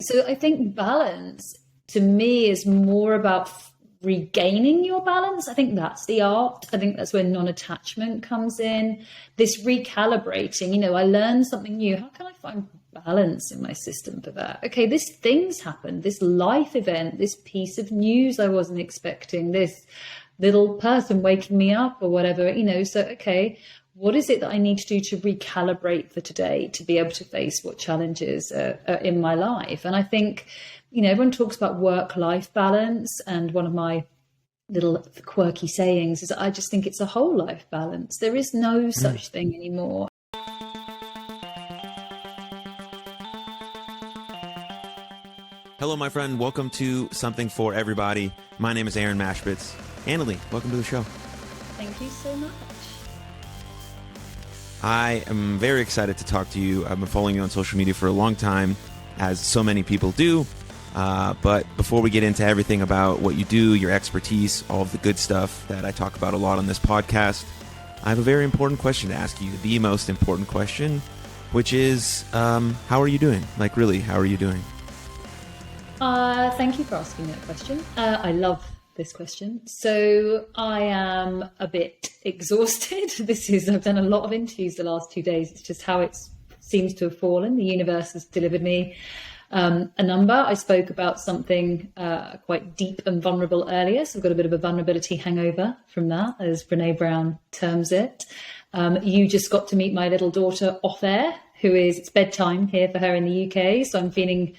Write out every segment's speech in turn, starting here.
So I think balance to me is more about regaining your balance. I think that's the art. I think that's where non-attachment comes in. This recalibrating, I learned something new. How can I find balance in my system for that? Okay, this thing's happened, this life event, this piece of news I wasn't expecting, this little person waking me up or whatever, so, okay, what is it that I need to do to recalibrate for today to be able to face what challenges are in my life? And I think, everyone talks about work-life balance. And one of my little quirky sayings is I just think it's a whole life balance. There is no such thing anymore. Hello, my friend. Welcome to Something for Everybody. My name is Aaron Machbitz. Annalie, welcome to the show. Thank you so much. I am very excited to talk to you. I've been following you on social media for a long time, as so many people do. But before we get into everything about what you do, your expertise, all of the good stuff that I talk about a lot on this podcast, I have a very important question to ask you, the most important question, which is, how are you doing? Like, really, how are you doing? Thank you for asking that question. I love this question. So I am a bit exhausted. I've done a lot of interviews the last 2 days. It's just how it seems to have fallen. The universe has delivered me a number. I spoke about something quite deep and vulnerable earlier. So I've got a bit of a vulnerability hangover from that, as Brene Brown terms it. You just got to meet my little daughter off air, it's bedtime here for her in the UK. So I'm feeling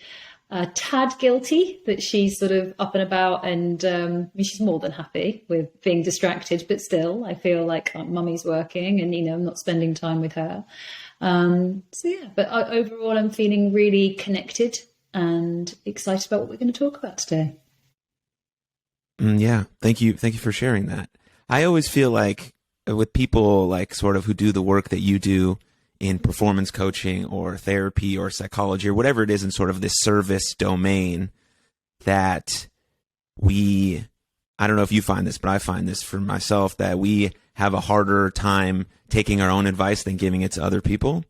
tad guilty that she's sort of up and about, and she's more than happy with being distracted, but still I feel like mummy's working and I'm not spending time with her. But overall I'm feeling really connected and excited about what we're going to talk about today. Yeah, thank you for sharing that. I always feel like with people like sort of who do the work that you do in performance coaching or therapy or psychology or whatever it is in sort of this service domain, that I don't know if you find this, but I find this for myself, that we have a harder time taking our own advice than giving it to other people.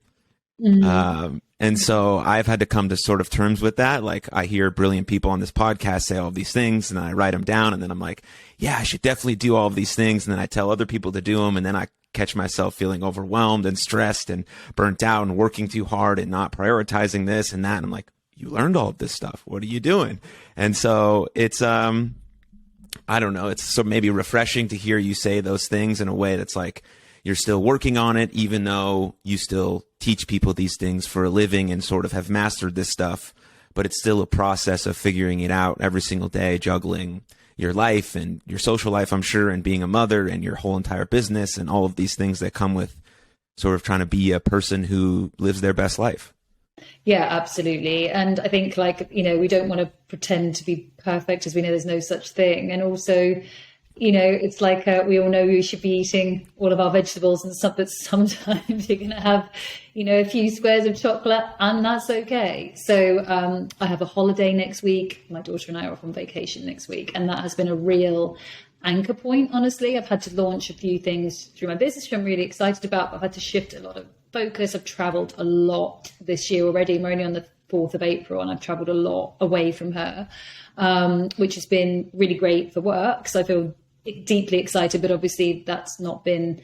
Mm-hmm. And so I've had to come to sort of terms with that. Like, I hear brilliant people on this podcast say all these things, and then I write them down, and then I'm like, yeah, I should definitely do all of these things. And then I tell other people to do them, and then I catch myself feeling overwhelmed and stressed and burnt out and working too hard and not prioritizing this and that. And I'm like, you learned all of this stuff. What are you doing? And so it's, I don't know, it's so maybe refreshing to hear you say those things in a way that's like, you're still working on it, even though you still teach people these things for a living and sort of have mastered this stuff, but it's still a process of figuring it out every single day, juggling your life and your social life, I'm sure, and being a mother and your whole entire business and all of these things that come with sort of trying to be a person who lives their best life. Yeah, absolutely. And I think we don't want to pretend to be perfect, as we know there's no such thing. And also, it's like we all know we should be eating all of our vegetables and stuff, but sometimes you're going to have, a few squares of chocolate, and that's okay. So I have a holiday next week. My daughter and I are off on vacation next week, and that has been a real anchor point, honestly. I've had to launch a few things through my business, which I'm really excited about, but I've had to shift a lot of focus. I've traveled a lot this year already. We're only on the 4th of April, and I've traveled a lot away from her, which has been really great for work. So I feel deeply excited, but obviously that's not been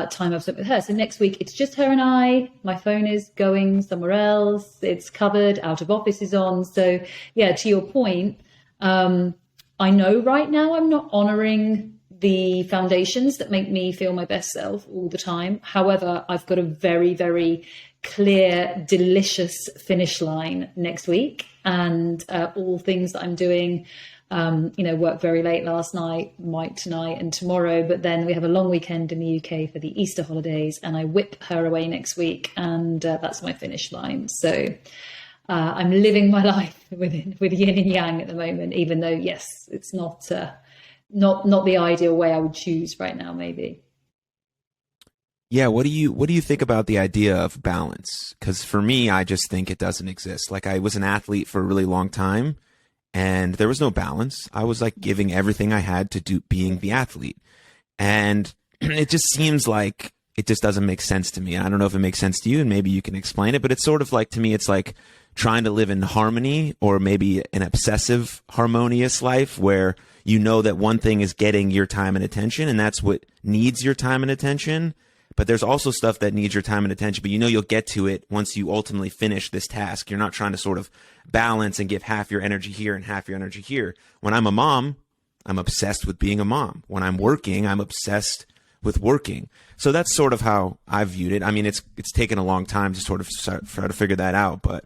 time I've spent with her. So next week it's just her and I. My phone is going somewhere else. It's covered. Out of office is on. So yeah, to your point, I know right now I'm not honoring the foundations that make me feel my best self all the time. However, I've got a very, very clear, delicious finish line next week, and all things that I'm doing. Worked very late last night, might tonight and tomorrow, but then we have a long weekend in the UK for the Easter holidays, and I whip her away next week, and that's my finish line. So I'm living my life with yin and yang at the moment, even though, yes, it's not the ideal way I would choose right now, maybe. Yeah, what do you think about the idea of balance? Because for me, I just think it doesn't exist. Like, I was an athlete for a really long time, and there was no balance. I was like giving everything I had to do being the athlete. And it just seems like it just doesn't make sense to me. I don't know if it makes sense to you, and maybe you can explain it, but it's sort of like, to me, it's like trying to live in harmony, or maybe an obsessive harmonious life where you know that one thing is getting your time and attention, and that's what needs your time and attention. But there's also stuff that needs your time and attention, but you know you'll get to it once you ultimately finish this task. You're not trying to sort of balance and give half your energy here and half your energy here. When I'm a mom, I'm obsessed with being a mom. When I'm working, I'm obsessed with working. So that's sort of how I've viewed it. I mean, it's taken a long time to sort of try to figure that out, but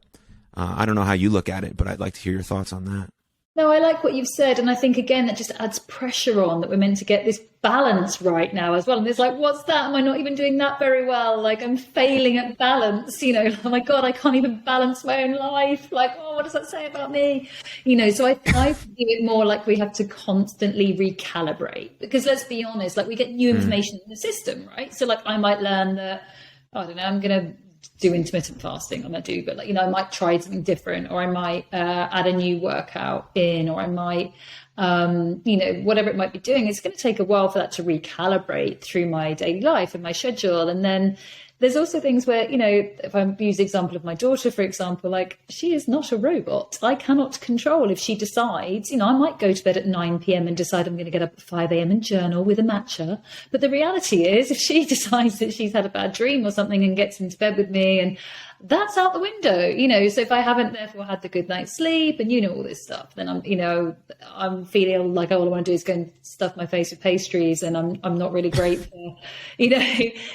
I don't know how you look at it, but I'd like to hear your thoughts on that. No, I like what you've said. And I think, again, that just adds pressure on that we're meant to get this balance right now as well. And it's like, what's that? Am I not even doing that very well? Like, I'm failing at balance, you know, oh my God, I can't even balance my own life. Like, oh, what does that say about me? You know, so I view it more like we have to constantly recalibrate, because let's be honest, like we get new information in the system, right? So like I might learn that, I don't know, I'm going to do intermittent fasting. I'm going to do, but like, you know, I might try something different, or I might add a new workout in, or I might, you know, whatever it might be doing. It's going to take a while for that to recalibrate through my daily life and my schedule. And then there's also things where, you know, if I use the example of my daughter, for example, like she is not a robot. I cannot control if she decides, you know, I might go to bed at 9 p.m. and decide I'm going to get up at 5 a.m. and journal with a matcha. But the reality is, if she decides that she's had a bad dream or something and gets into bed with me, and that's out the window, you know. So if I haven't therefore had the good night's sleep and, you know, all this stuff, then I'm, you know, I'm feeling like all I want to do is go and stuff my face with pastries, and I'm not really great for, you know,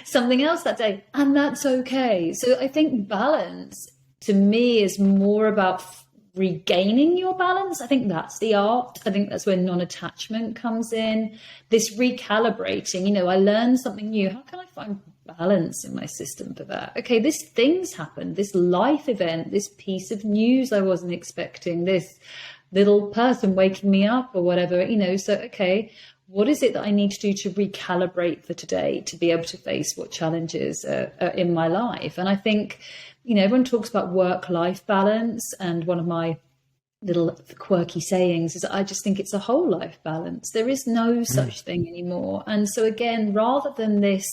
something else that day. And that's okay. So I think balance to me is more about regaining your balance. I think that's the art. I think that's where non-attachment comes in. This recalibrating, you know, I learned something new. How can I find balance in my system for that? Okay, this thing's happened, this life event, this piece of news I wasn't expecting, this little person waking me up or whatever, you know. So, okay, what is it that I need to do to recalibrate for today to be able to face what challenges are in my life? And I think, you know, everyone talks about work-life balance, and one of my little quirky sayings is I just think it's a whole life balance. There is no such thing anymore. And so again, rather than this,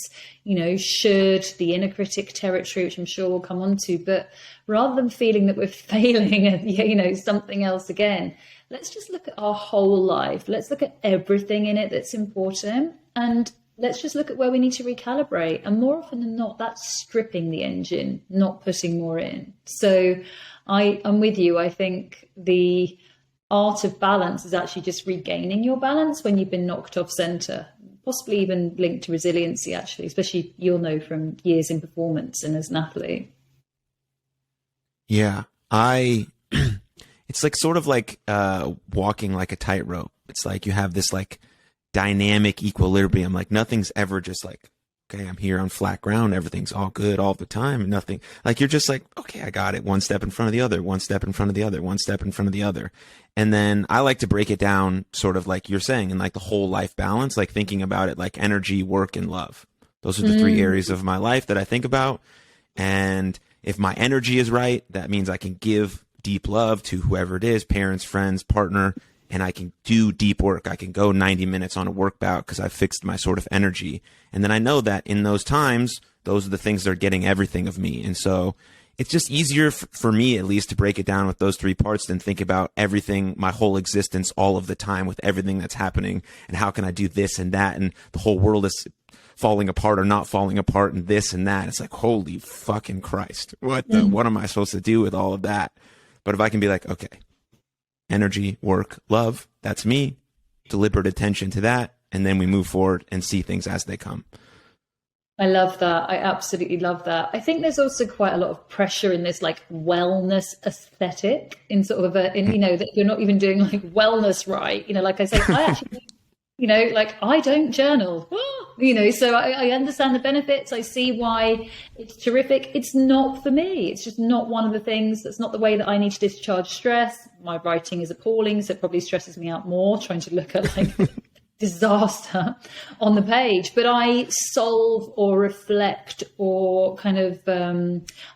you know, should, the inner critic territory, which I'm sure we'll come on to, but rather than feeling that we're failing at, you know, something else again, let's just look at our whole life. Let's look at everything in it that's important, and let's just look at where we need to recalibrate. And more often than not, that's stripping the engine, not putting more in. So I'm with you. I think the art of balance is actually just regaining your balance when you've been knocked off center, possibly even linked to resiliency, actually, especially you'll know from years in performance and as an athlete. Yeah, it's like sort of like walking like a tightrope. It's like you have this like dynamic equilibrium. Like nothing's ever just like, okay, I'm here on flat ground. Everything's all good all the time. Nothing like, you're just like, okay, I got it. One step in front of the other, one step in front of the other, one step in front of the other. And then I like to break it down sort of like you're saying, in like the whole life balance, like thinking about it like energy, work, and love. Those are the three areas of my life that I think about. And if my energy is right, that means I can give deep love to whoever it is, parents, friends, partner, and I can do deep work. I can go 90 minutes on a work bout because I've fixed my sort of energy. And then I know that in those times, those are the things that are getting everything of me. And so it's just easier for me, at least, to break it down with those three parts than think about everything, my whole existence, all of the time with everything that's happening. And how can I do this and that? And the whole world is falling apart or not falling apart and this and that. It's like, holy fucking Christ. What am I supposed to do with all of that? But if I can be like, okay, energy, work, love, that's me, deliberate attention to that, and then we move forward and see things as they come. I love that. I absolutely love that. I think there's also quite a lot of pressure in this like wellness aesthetic, in sort of you know, that you're not even doing like wellness right. You know, like I say, I actually, you know, like I don't journal, you know, so I understand the benefits. I see why it's terrific. It's not for me. It's just not one of the things. That's not the way that I need to discharge stress. My writing is appalling, so it probably stresses me out more trying to look at like disaster on the page. But I solve or reflect or kind of,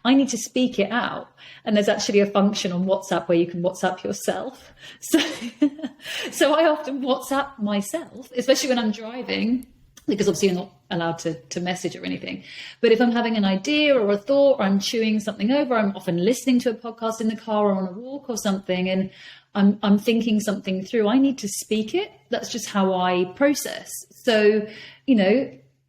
I need to speak it out. And there's actually a function on WhatsApp where you can WhatsApp yourself. So I often WhatsApp myself, especially when I'm driving. because obviously you're not allowed to message or anything. But if I'm having an idea or a thought, or I'm chewing something over, I'm often listening to a podcast in the car or on a walk or something, and I'm thinking something through, I need to speak it. That's just how I process. So,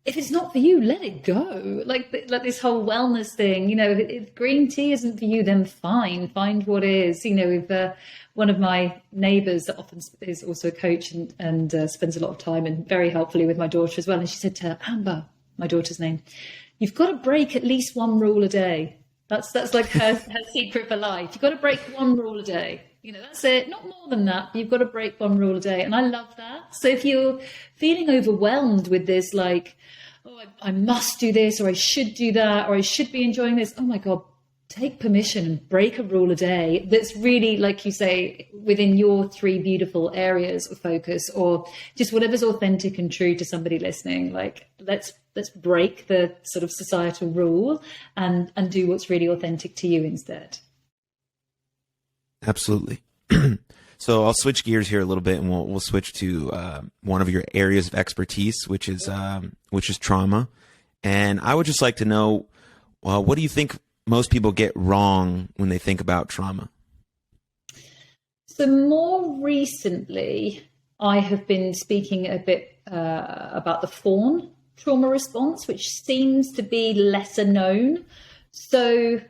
if it's not for you, let it go. Like this whole wellness thing, if green tea isn't for you, then fine, find what is. If one of my neighbours that often is also a coach and spends a lot of time and very helpfully with my daughter as well. And she said to Amber, my daughter's name, you've got to break at least one rule a day. That's like her secret for life. You've got to break one rule a day. That's it. Not more than that. But you've got to break one rule a day. And I love that. So if you're feeling overwhelmed with this, like, oh, I must do this, or I should do that, or I should be enjoying this. Oh my God, take permission and break a rule a day. That's really, like you say, within your 3 beautiful areas of focus, or just whatever's authentic and true to somebody listening. Like, let's break the sort of societal rule and do what's really authentic to you instead. Absolutely. So I'll switch gears here a little bit, and we'll switch to one of your areas of expertise, which is trauma. And I would just like to know, what do you think most people get wrong when they think about trauma? So more recently, I have been speaking a bit about the fawn trauma response, which seems to be lesser known. So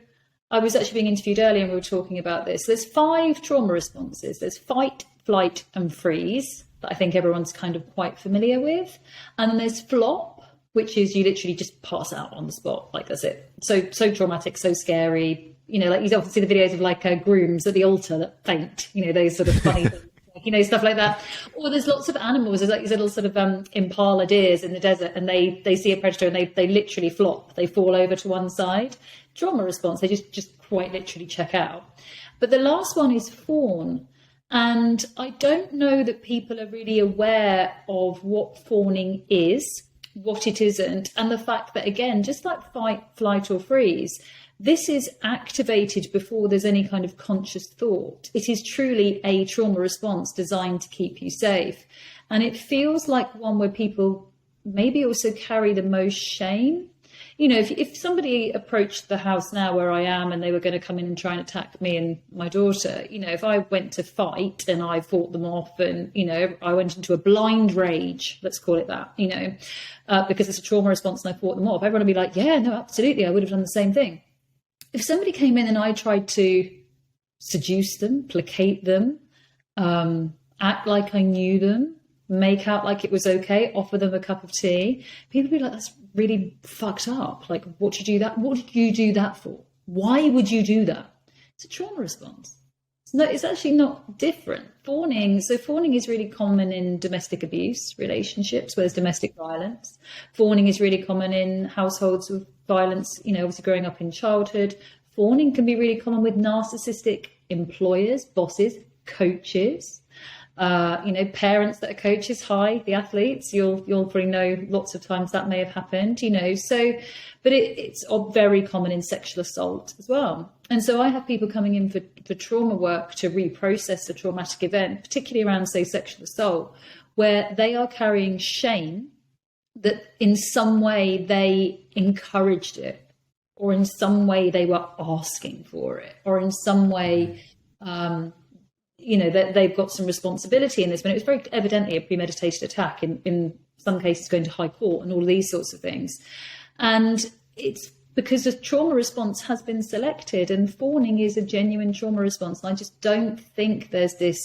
I was actually being interviewed earlier and we were talking about this. There's 5 trauma responses. There's fight, flight, and freeze that I think everyone's kind of quite familiar with. And then there's flop, which is you literally just pass out on the spot. Like, that's it. So traumatic, so scary. Like you often see the videos of like grooms at the altar that faint, those sort of funny things, stuff like that. Or there's lots of animals. There's like these little sort of impala deers in the desert, and they see a predator and they literally flop. They fall over to one side. Trauma response, they just quite literally check out. But the last one is fawn. And I don't know that people are really aware of what fawning is, what it isn't, and the fact that, again, just like fight, flight, or freeze, this is activated before there's any kind of conscious thought. It is truly a trauma response designed to keep you safe. And it feels like one where people maybe also carry the most shame. If somebody approached the house now where I am and they were going to come in and try and attack me and my daughter, if I went to fight and I fought them off and, I went into a blind rage, let's call it that, because it's a trauma response and I fought them off, everyone would be like, yeah, no, absolutely, I would have done the same thing. If somebody came in and I tried to seduce them, placate them, act like I knew them, make out like it was okay, offer them a cup of tea, people would be like, that's really fucked up. Like, what did you do that for? Why would you do that? It's a trauma response. It's actually not different. Fawning is really common in domestic abuse relationships where there's domestic violence. Fawning is really common in households with violence, obviously growing up in childhood. Fawning can be really common with narcissistic employers, bosses, coaches. Parents that are coaches, the athletes, you'll probably know lots of times that may have happened, but it's very common in sexual assault as well. And so I have people coming in for trauma work to reprocess a traumatic event, particularly around, say, sexual assault, where they are carrying shame that in some way they encouraged it, or in some way they were asking for it, or in some way, that they've got some responsibility in this, but it was very evidently a premeditated attack, in some cases going to high court and all of these sorts of things. And it's because the trauma response has been selected, and fawning is a genuine trauma response. And I just don't think there's this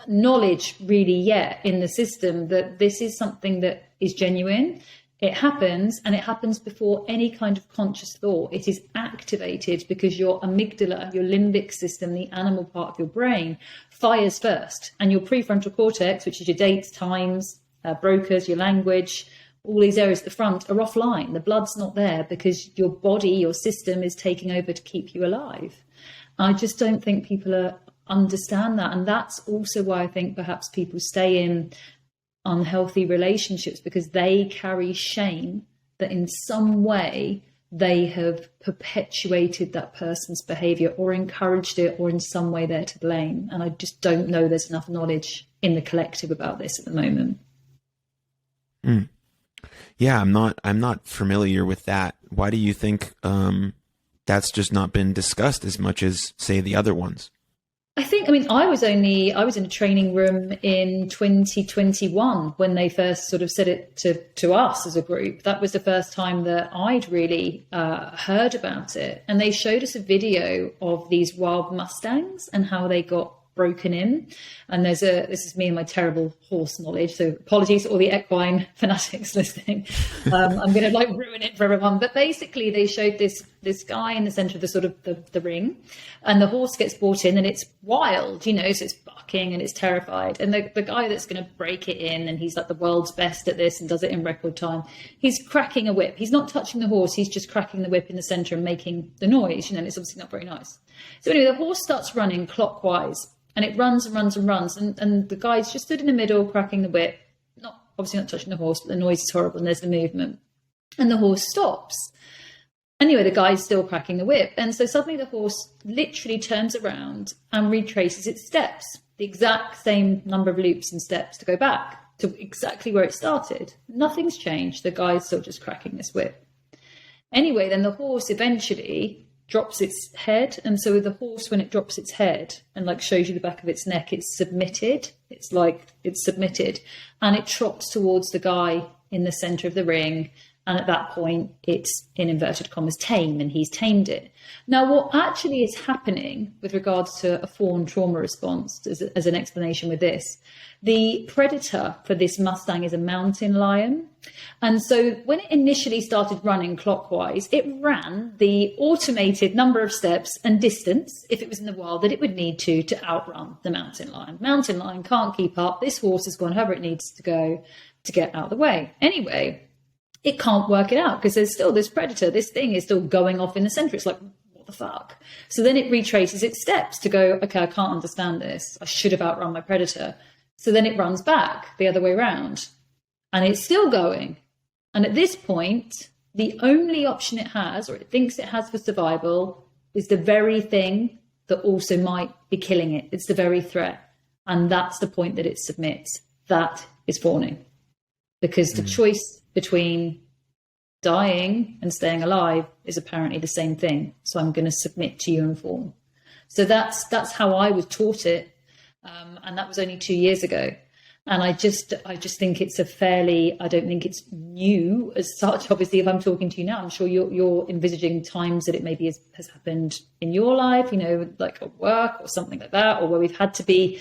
knowledge really yet in the system that this is something that is genuine. It happens, and it happens before any kind of conscious thought. It is activated because your amygdala, your limbic system, the animal part of your brain, fires first. And your prefrontal cortex, which is your dates, times, brokers, your language, all these areas at the front are offline. The blood's not there because your body, your system is taking over to keep you alive. I just don't think people understand that. And that's also why I think perhaps people stay in unhealthy relationships, because they carry shame that in some way they have perpetuated that person's behavior or encouraged it, or in some way they're to blame. And I just don't know there's enough knowledge in the collective about this at the moment. Yeah, I'm not familiar with that. Why do you think that's just not been discussed as much as, say, the other ones? I mean, I was in a training room in 2021 when they first sort of said it to us as a group. That was the first time that I'd really heard about it. And they showed us a video of these wild Mustangs and how they got broken in. And this is me and my terrible horse knowledge, so apologies to all the equine fanatics listening. I'm going to like ruin it for everyone, but basically they showed this guy in the center of the sort of the ring, and the horse gets brought in and it's wild, so it's bucking and it's terrified, and the guy that's going to break it in, and he's like the world's best at this and does it in record time, he's cracking a whip. He's not touching the horse, he's just cracking the whip in the center and making the noise, and it's obviously not very nice. So anyway, the horse starts running clockwise. And it runs and runs and runs. And the guy's just stood in the middle, cracking the whip, obviously not touching the horse, but the noise is horrible and there's the movement. And the horse stops. Anyway, the guy's still cracking the whip. And so suddenly the horse literally turns around and retraces its steps, the exact same number of loops and steps to go back to exactly where it started. Nothing's changed. The guy's still just cracking this whip. Anyway, then the horse eventually drops its head, and so the horse, when it drops its head and like shows you the back of its neck, it's submitted, and it trots towards the guy in the center of the ring, and at that point it's, in inverted commas, tame, and he's tamed it. Now what actually is happening with regards to a fawn trauma response, as an explanation with this, the predator for this Mustang is a mountain lion. And so when it initially started running clockwise, it ran the automated number of steps and distance, if it was in the wild, that it would need to outrun the mountain lion. Mountain lion can't keep up. This horse has gone however it needs to go to get out of the way. Anyway, it can't work it out because there's still this predator. This thing is still going off in the center. It's like, what the fuck? So then it retraces its steps to go, okay, I can't understand this. I should have outrun my predator. So then it runs back the other way around, and it's still going. And at this point, the only option it has, or it thinks it has for survival, is the very thing that also might be killing it. It's the very threat. And that's the point that it submits. That is fawning. Because the choice between dying and staying alive is apparently the same thing. So I'm going to submit to you and fawn. So that's how I was taught it. And that was only 2 years ago. And I just think it's I don't think it's new as such. Obviously, if I'm talking to you now, I'm sure you're envisaging times that it maybe has happened in your life, like at work or something like that, or where we've had to be,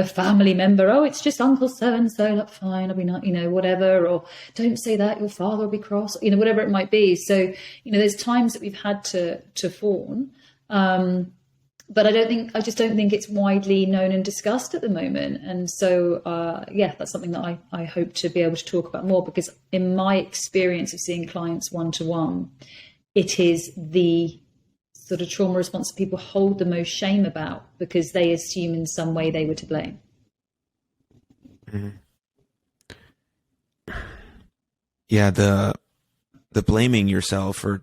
family member. Oh, it's just Uncle so-and-so, like, fine, I'll be not, whatever, or don't say that, your father will be cross, whatever it might be. So, there's times that we've had to fawn. But I just don't think it's widely known and discussed at the moment. And so, that's something that I hope to be able to talk about more, because in my experience of seeing clients one-to-one, it is the sort of trauma response that people hold the most shame about, because they assume in some way they were to blame. Mm-hmm. Yeah, the blaming yourself or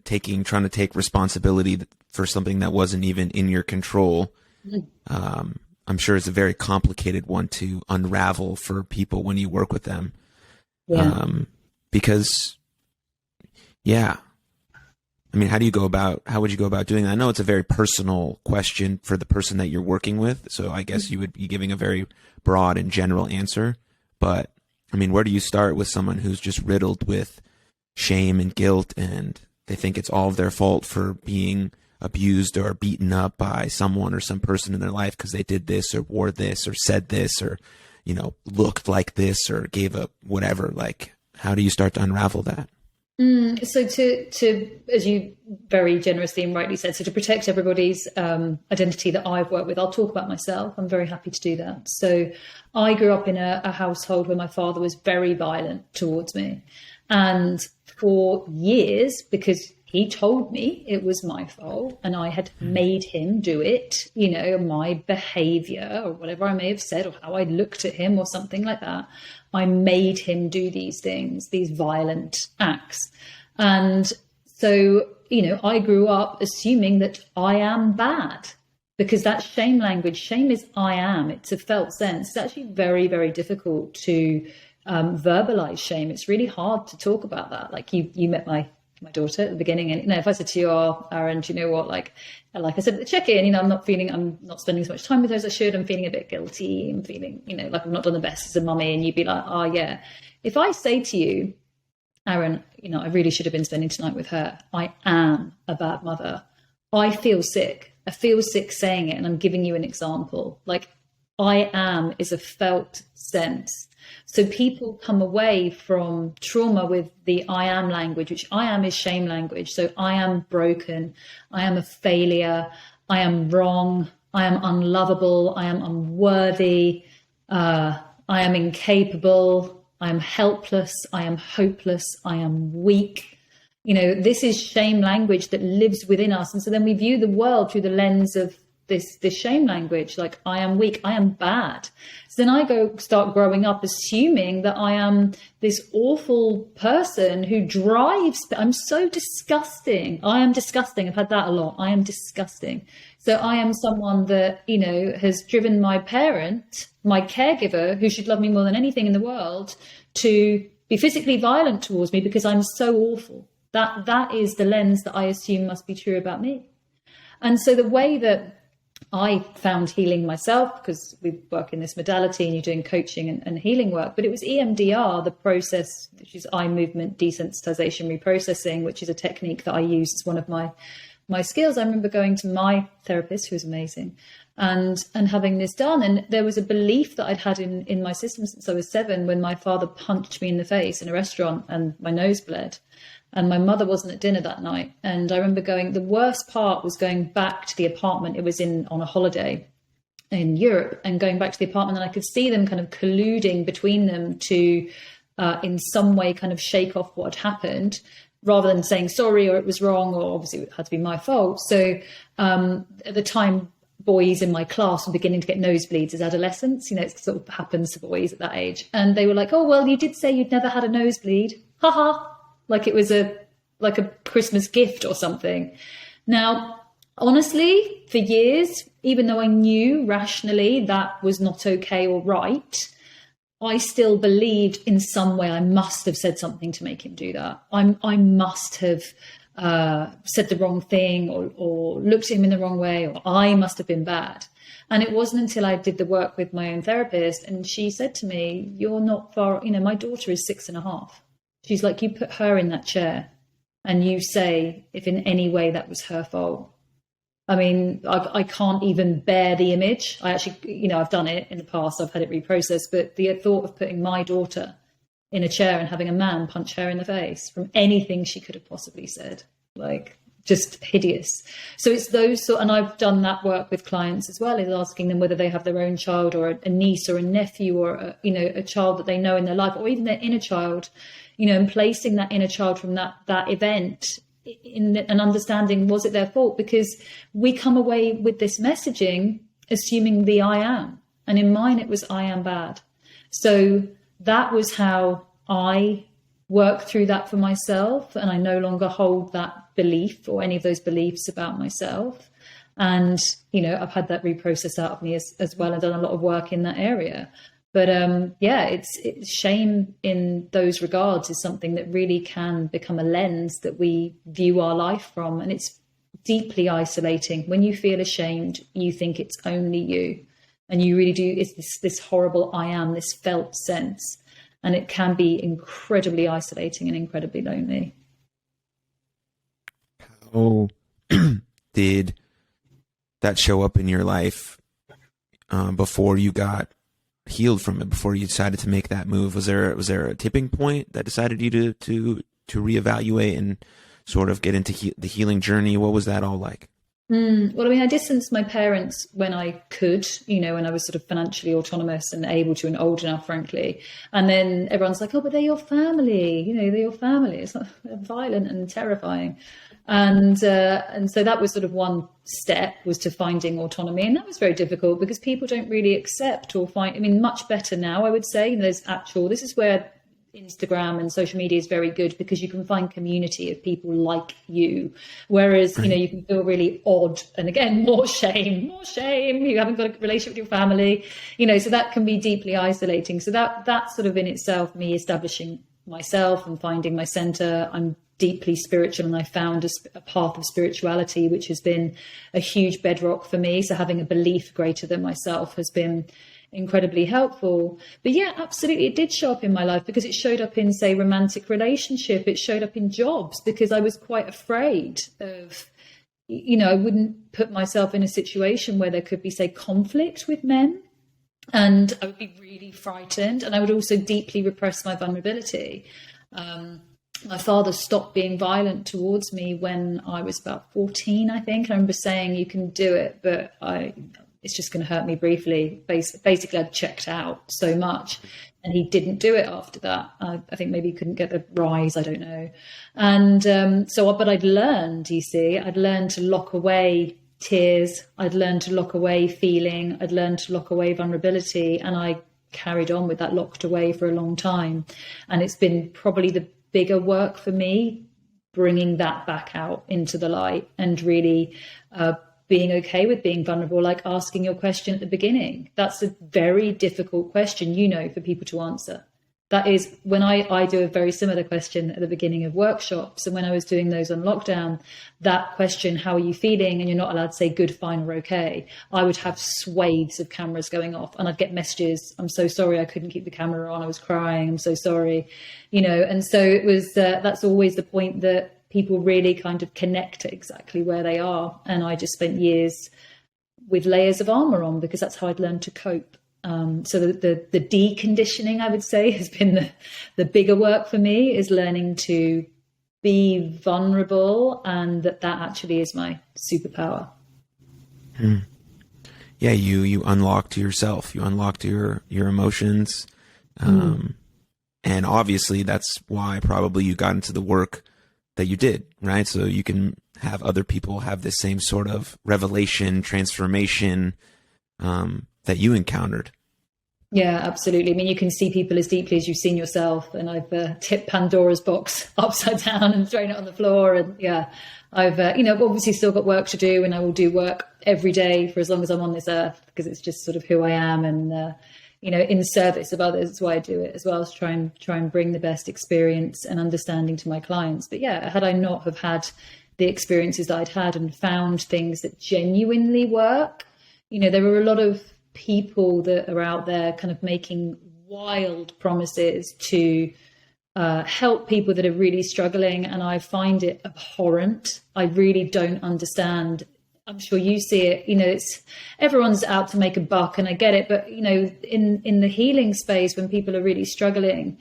trying to take responsibility for something that wasn't even in your control, I'm sure is a very complicated one to unravel for people when you work with them. Yeah. Because, I mean, how would you go about doing that? I know it's a very personal question for the person that you're working with, so I guess you would be giving a very broad and general answer. But, I mean, where do you start with someone who's just riddled with shame and guilt, and they think it's all of their fault for being abused or beaten up by someone or some person in their life because they did this or wore this or said this or, looked like this or gave up whatever? Like, how do you start to unravel that? So to, as you very generously and rightly said, so to protect everybody's identity that I've worked with, I'll talk about myself. I'm very happy to do that. So I grew up in a household where my father was very violent towards me. And for years, because he told me it was my fault and I had made him do it, my behavior or whatever I may have said or how I looked at him or something like that, I made him do these things, these violent acts. And so, I grew up assuming that I am bad, because that shame language, shame is I am. It's a felt sense. It's actually very, very difficult to verbalize shame. It's really hard to talk about that. Like you met my daughter at the beginning, and if I said to you, "Oh, Aaron, do you know what? Like I said, check in. I'm not spending as much time with her as I should. I'm feeling a bit guilty. I'm feeling, like I've not done the best as a mummy." And you'd be like, "Oh, yeah." If I say to you, "Aaron, I really should have been spending tonight with her. I am a bad mother. I feel sick. I feel sick saying it, and I'm giving you an example. Like, I am is a felt sense." So people come away from trauma with the I am language, which I am is shame language. So I am broken. I am a failure. I am wrong. I am unlovable. I am unworthy. I am incapable. I am helpless. I am hopeless. I am weak. This is shame language that lives within us. And so then we view the world through the lens of this shame language, like I am weak, I am bad. So then I start growing up assuming that I am this awful person who drives. I'm so disgusting. I am disgusting. I've had that a lot. I am disgusting. So I am someone that, has driven my parent, my caregiver, who should love me more than anything in the world, to be physically violent towards me because I'm so awful. That is the lens that I assume must be true about me. And so the way that I found healing myself, because we work in this modality and you're doing coaching and healing work, but it was EMDR, the process, which is eye movement desensitization reprocessing, which is a technique that I use as one of my skills. I remember going to my therapist, who was amazing, and having this done. And there was a belief that I'd had in my system since I was 7, when my father punched me in the face in a restaurant and my nose bled. And my mother wasn't at dinner that night. And I remember the worst part was going back to the apartment. It was on a holiday in Europe, and going back to the apartment, and I could see them kind of colluding between them to, in some way, kind of shake off what had happened, rather than saying sorry or it was wrong, or obviously it had to be my fault. So at the time, boys in my class were beginning to get nosebleeds as adolescents. It sort of happens to boys at that age. And they were like, "Oh, well, you did say you'd never had a nosebleed. Ha ha." Like it was a Christmas gift or something. Now, honestly, for years, even though I knew rationally that was not okay or right, I still believed in some way I must have said something to make him do that. I must have said the wrong thing, or looked at him in the wrong way, or I must have been bad. And it wasn't until I did the work with my own therapist, and she said to me, "You're not far, my daughter is 6.5. She's like, you put her in that chair and you say if in any way that was her fault." I mean, I can't even bear the image. I actually, I've done it in the past. I've had it reprocessed. But the thought of putting my daughter in a chair and having a man punch her in the face from anything she could have possibly said, like, just hideous. So it's and I've done that work with clients as well, is asking them whether they have their own child, or a niece or a nephew, or a child that they know in their life, or even their inner child, and placing that inner child from that event and understanding, was it their fault? Because we come away with this messaging assuming the I am, and in mine it was I am bad. So that was how I worked through that for myself, and I no longer hold that belief or any of those beliefs about myself. And I've had that reprocessed out of me as well, and done a lot of work in that area. But it's shame in those regards is something that really can become a lens that we view our life from, and it's deeply isolating. When you feel ashamed, you think it's only you, and you really do. It's this horrible I am, this felt sense, and it can be incredibly isolating and incredibly lonely. How did that show up in your life before you got healed from it, before you decided to make that move? Was there a tipping point that decided you to reevaluate and sort of get into the healing journey? What was that all like? Well, I mean, I distanced my parents when I could, when I was sort of financially autonomous and able to, and old enough, frankly. And then everyone's like, "Oh, but they're your family, they're your family." It's not violent and terrifying. And so that was sort of one step, was to finding autonomy. And that was very difficult because people don't really accept or find, much better now, I would say. This is where Instagram and social media is very good because you can find community of people like you. Whereas, you know, you can feel really odd. And again, more shame. You haven't got a relationship with your family, you know, so that can be deeply isolating. So that sort of in itself, me establishing myself and finding my center. I'm deeply spiritual, and I found a path of spirituality, which has been a huge bedrock for me. So having a belief greater than myself has been incredibly helpful. But yeah, absolutely, it did show up in my life because it showed up in, say, romantic relationship. It showed up in jobs because I was quite afraid of, you know, I wouldn't put myself in a situation where there could be, say, conflict with men. And I would be really frightened. And I would also deeply repress my vulnerability. My father stopped being violent towards me when I was about 14, I think. I remember saying, you can do it, but it's just going to hurt me briefly. Basically, I'd checked out so much, and he didn't do it after that. I think maybe he couldn't get the rise, I don't know. And but I'd learned, you see, I'd learned to lock away tears. I'd learned to lock away feeling. I'd learned to lock away vulnerability. And I carried on with that locked away for a long time. And it's been probably the bigger work for me, bringing that back out into the light and really being okay with being vulnerable, like asking your question at the beginning. That's a very difficult question, you know, for people to answer. That is when I do a very similar question at the beginning of workshops. And when I was doing those on lockdown, that question, how are you feeling? And you're not allowed to say good, fine, or okay. I would have swathes of cameras going off, and I'd get messages. I'm so sorry, I couldn't keep the camera on. I was crying. I'm so sorry, you know. And so it was, that's always the point, that people really kind of connect to exactly where they are. And I just spent years with layers of armor on because that's how I'd learned to cope. So the deconditioning, I would say, has been the bigger work for me, is learning to be vulnerable, and that actually is my superpower. Yeah, you unlocked yourself, you unlocked your emotions, and obviously that's why probably you got into the work that you did, right? So you can have other people have the same sort of revelation, transformation that you encountered. Yeah, absolutely. I mean, you can see people as deeply as you've seen yourself. And I've tipped Pandora's box upside down and thrown it on the floor. And yeah, I've, obviously still got work to do, and I will do work every day for as long as I'm on this earth, because it's just sort of who I am. And, in service of others, that's why I do it as well, as try and bring the best experience and understanding to my clients. But yeah, had I not have had the experiences that I'd had and found things that genuinely work, there are a lot of people that are out there kind of making wild promises to help people that are really struggling, and I find it abhorrent. I really don't understand. I'm sure you see it. It's everyone's out to make a buck, and I get it. But in the healing space, when people are really struggling,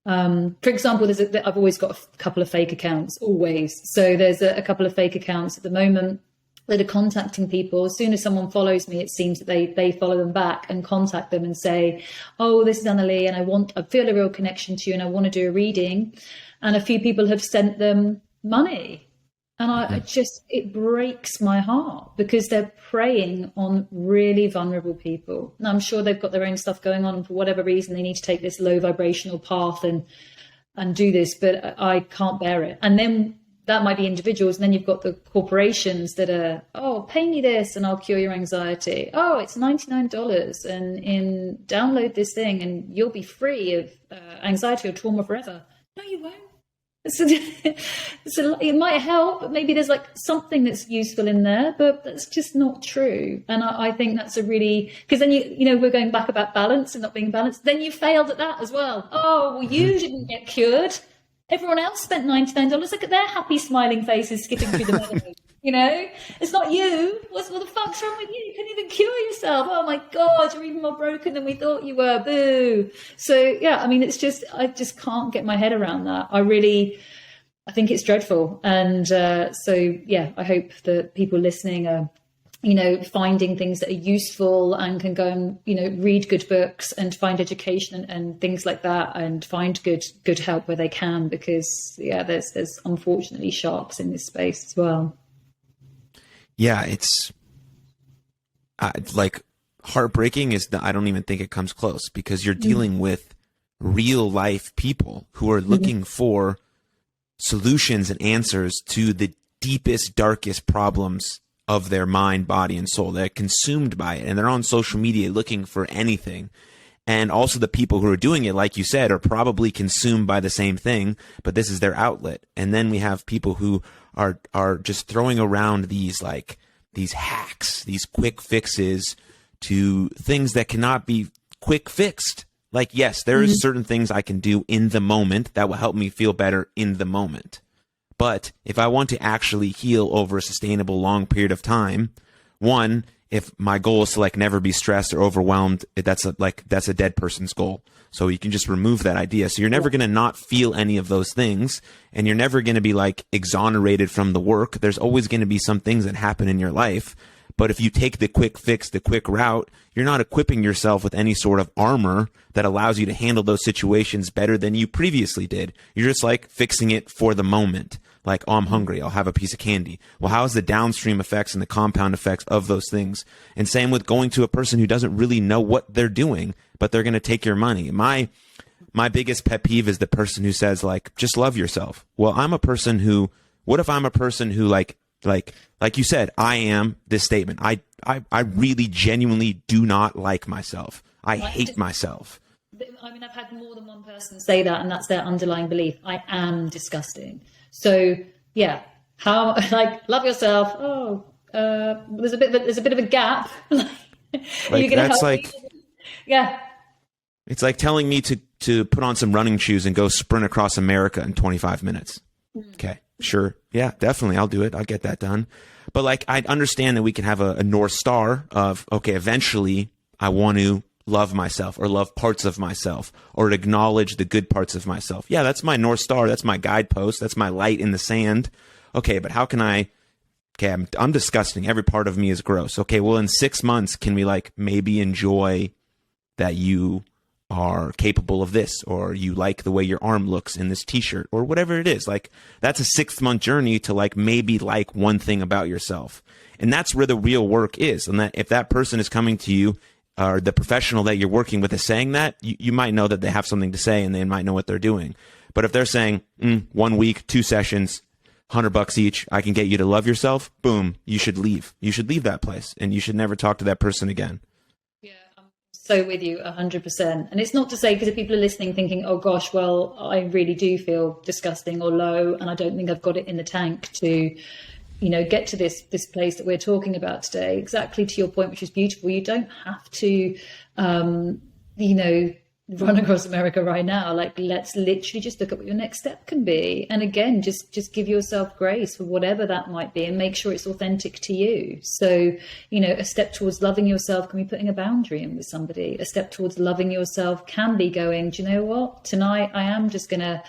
for example, I've always got a couple of fake accounts, always. So there's a couple of fake accounts at the moment that are contacting people. As soon as someone follows me, it seems that they follow them back and contact them and say, oh, this is Annalie, and I feel a real connection to you, and I want to do a reading. And a few people have sent them money. And it breaks my heart, because they're preying on really vulnerable people. And I'm sure they've got their own stuff going on, and for whatever reason, they need to take this low vibrational path and do this, but I can't bear it. And then that might be individuals. And then you've got the corporations that are, oh, pay me this and I'll cure your anxiety. Oh, it's $99 and download this thing and you'll be free of anxiety or trauma forever. No, you won't. It might help, but maybe there's like something that's useful in there, but that's just not true. And I think that's because then we're going back about balance and not being balanced. Then you failed at that as well. Oh, well, you didn't get cured. Everyone else spent $99. Look at their happy, smiling faces skipping through the meadow. It's not you. What the fuck's wrong with you? You couldn't even cure yourself. Oh my God, you're even more broken than we thought you were. Boo. So yeah, I mean, I just can't get my head around that. I think it's dreadful. And so yeah, I hope that people listening are, finding things that are useful and can go and, read good books and find education and things like that, and find good help where they can, because yeah, there's unfortunately sharks in this space as well. Yeah. It's like heartbreaking I don't even think it comes close, because you're dealing with real life people who are looking for solutions and answers to the deepest, darkest problems of their mind, body, and soul. They're consumed by it, and they're on social media looking for anything. And also the people who are doing it, like you said, are probably consumed by the same thing, but this is their outlet. And then we have people who are just throwing around these hacks, these quick fixes to things that cannot be quick fixed. Like, yes, there are certain things I can do in the moment that will help me feel better in the moment. But if I want to actually heal over a sustainable long period of time, one, if my goal is to like never be stressed or overwhelmed, that's a dead person's goal. So you can just remove that idea. So you're never going to not feel any of those things, and you're never going to be like exonerated from the work. There's always going to be some things that happen in your life. But if you take the quick fix, the quick route, you're not equipping yourself with any sort of armor that allows you to handle those situations better than you previously did. You're just like fixing it for the moment. Like, oh, I'm hungry, I'll have a piece of candy. Well, how's the downstream effects and the compound effects of those things? And same with going to a person who doesn't really know what they're doing, but they're going to take your money. My biggest pet peeve is the person who says, like, just love yourself. Well, what if I'm a person who like you said, I am this statement. I really genuinely do not like myself. I hate myself. I mean, I've had more than one person say that, and that's their underlying belief. I am disgusting. So yeah, how, like, love yourself. Oh, there's a bit of a gap. Like, that's like, yeah. It's like telling me to put on some running shoes and go sprint across America in 25 minutes. Okay, sure. Yeah, definitely. I'll do it. I'll get that done. But like, I understand that we can have a North Star of, okay, eventually I want to love myself or love parts of myself or acknowledge the good parts of myself. Yeah, that's my North Star. That's my guidepost. That's my light in the sand. Okay, but how can I'm disgusting. Every part of me is gross. Okay, well, in 6 months, can we like maybe enjoy that you are capable of this, or you like the way your arm looks in this t-shirt, or whatever it is? Like, that's a 6-month journey to like maybe like one thing about yourself. And that's where the real work is. And that if that person is coming to you, or the professional that you're working with is saying that, you might know that they have something to say and they might know what they're doing. But if they're saying 1 week, 2 sessions, $100 each, I can get you to love yourself, boom, you should leave. You should leave that place, and you should never talk to that person again. Yeah, I'm so with you 100%. And it's not to say, because if people are listening thinking, oh gosh, well, I really do feel disgusting or low, and I don't think I've got it in the tank to, get to this place that we're talking about today. Exactly to your point, which is beautiful. You don't have to, run across America right now. Like, let's literally just look at what your next step can be. And again, just give yourself grace for whatever that might be, and make sure it's authentic to you. So, a step towards loving yourself can be putting a boundary in with somebody. A step towards loving yourself can be going, do you know what? Tonight I am just going to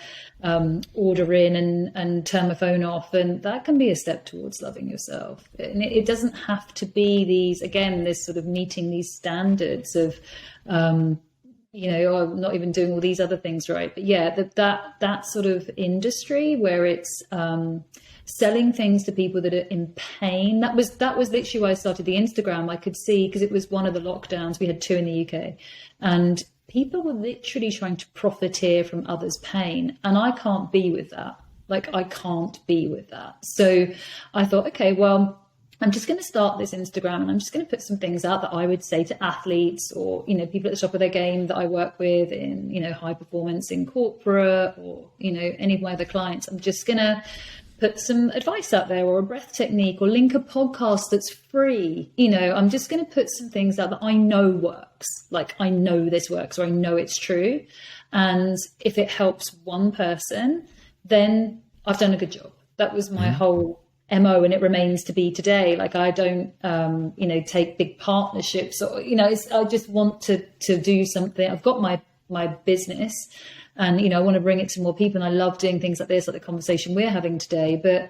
order in and turn my phone off. And that can be a step towards loving yourself. And it doesn't have to be this sort of meeting these standards of, I'm not even doing all these other things right. But yeah, that sort of industry where it's selling things to people that are in pain. That was literally why I started the Instagram. I could see, because it was one of the lockdowns. We had 2 in the UK, and people were literally trying to profiteer from others' pain. And I can't be with that. Like, I can't be with that. So I thought, okay, well, I'm just going to start this Instagram, and I'm just going to put some things out that I would say to athletes or, people at the top of their game that I work with in, high performance in corporate, or, any of my other clients. I'm just going to put some advice out there, or a breath technique, or link a podcast that's free. I'm just going to put some things out that I know works. Like, I know this works, or I know it's true. And if it helps one person, then I've done a good job. That was my whole MO, and it remains to be today. Like, I don't, take big partnerships, or, I just want to do something. I've got my business, and, I want to bring it to more people. And I love doing things like this, like the conversation we're having today, but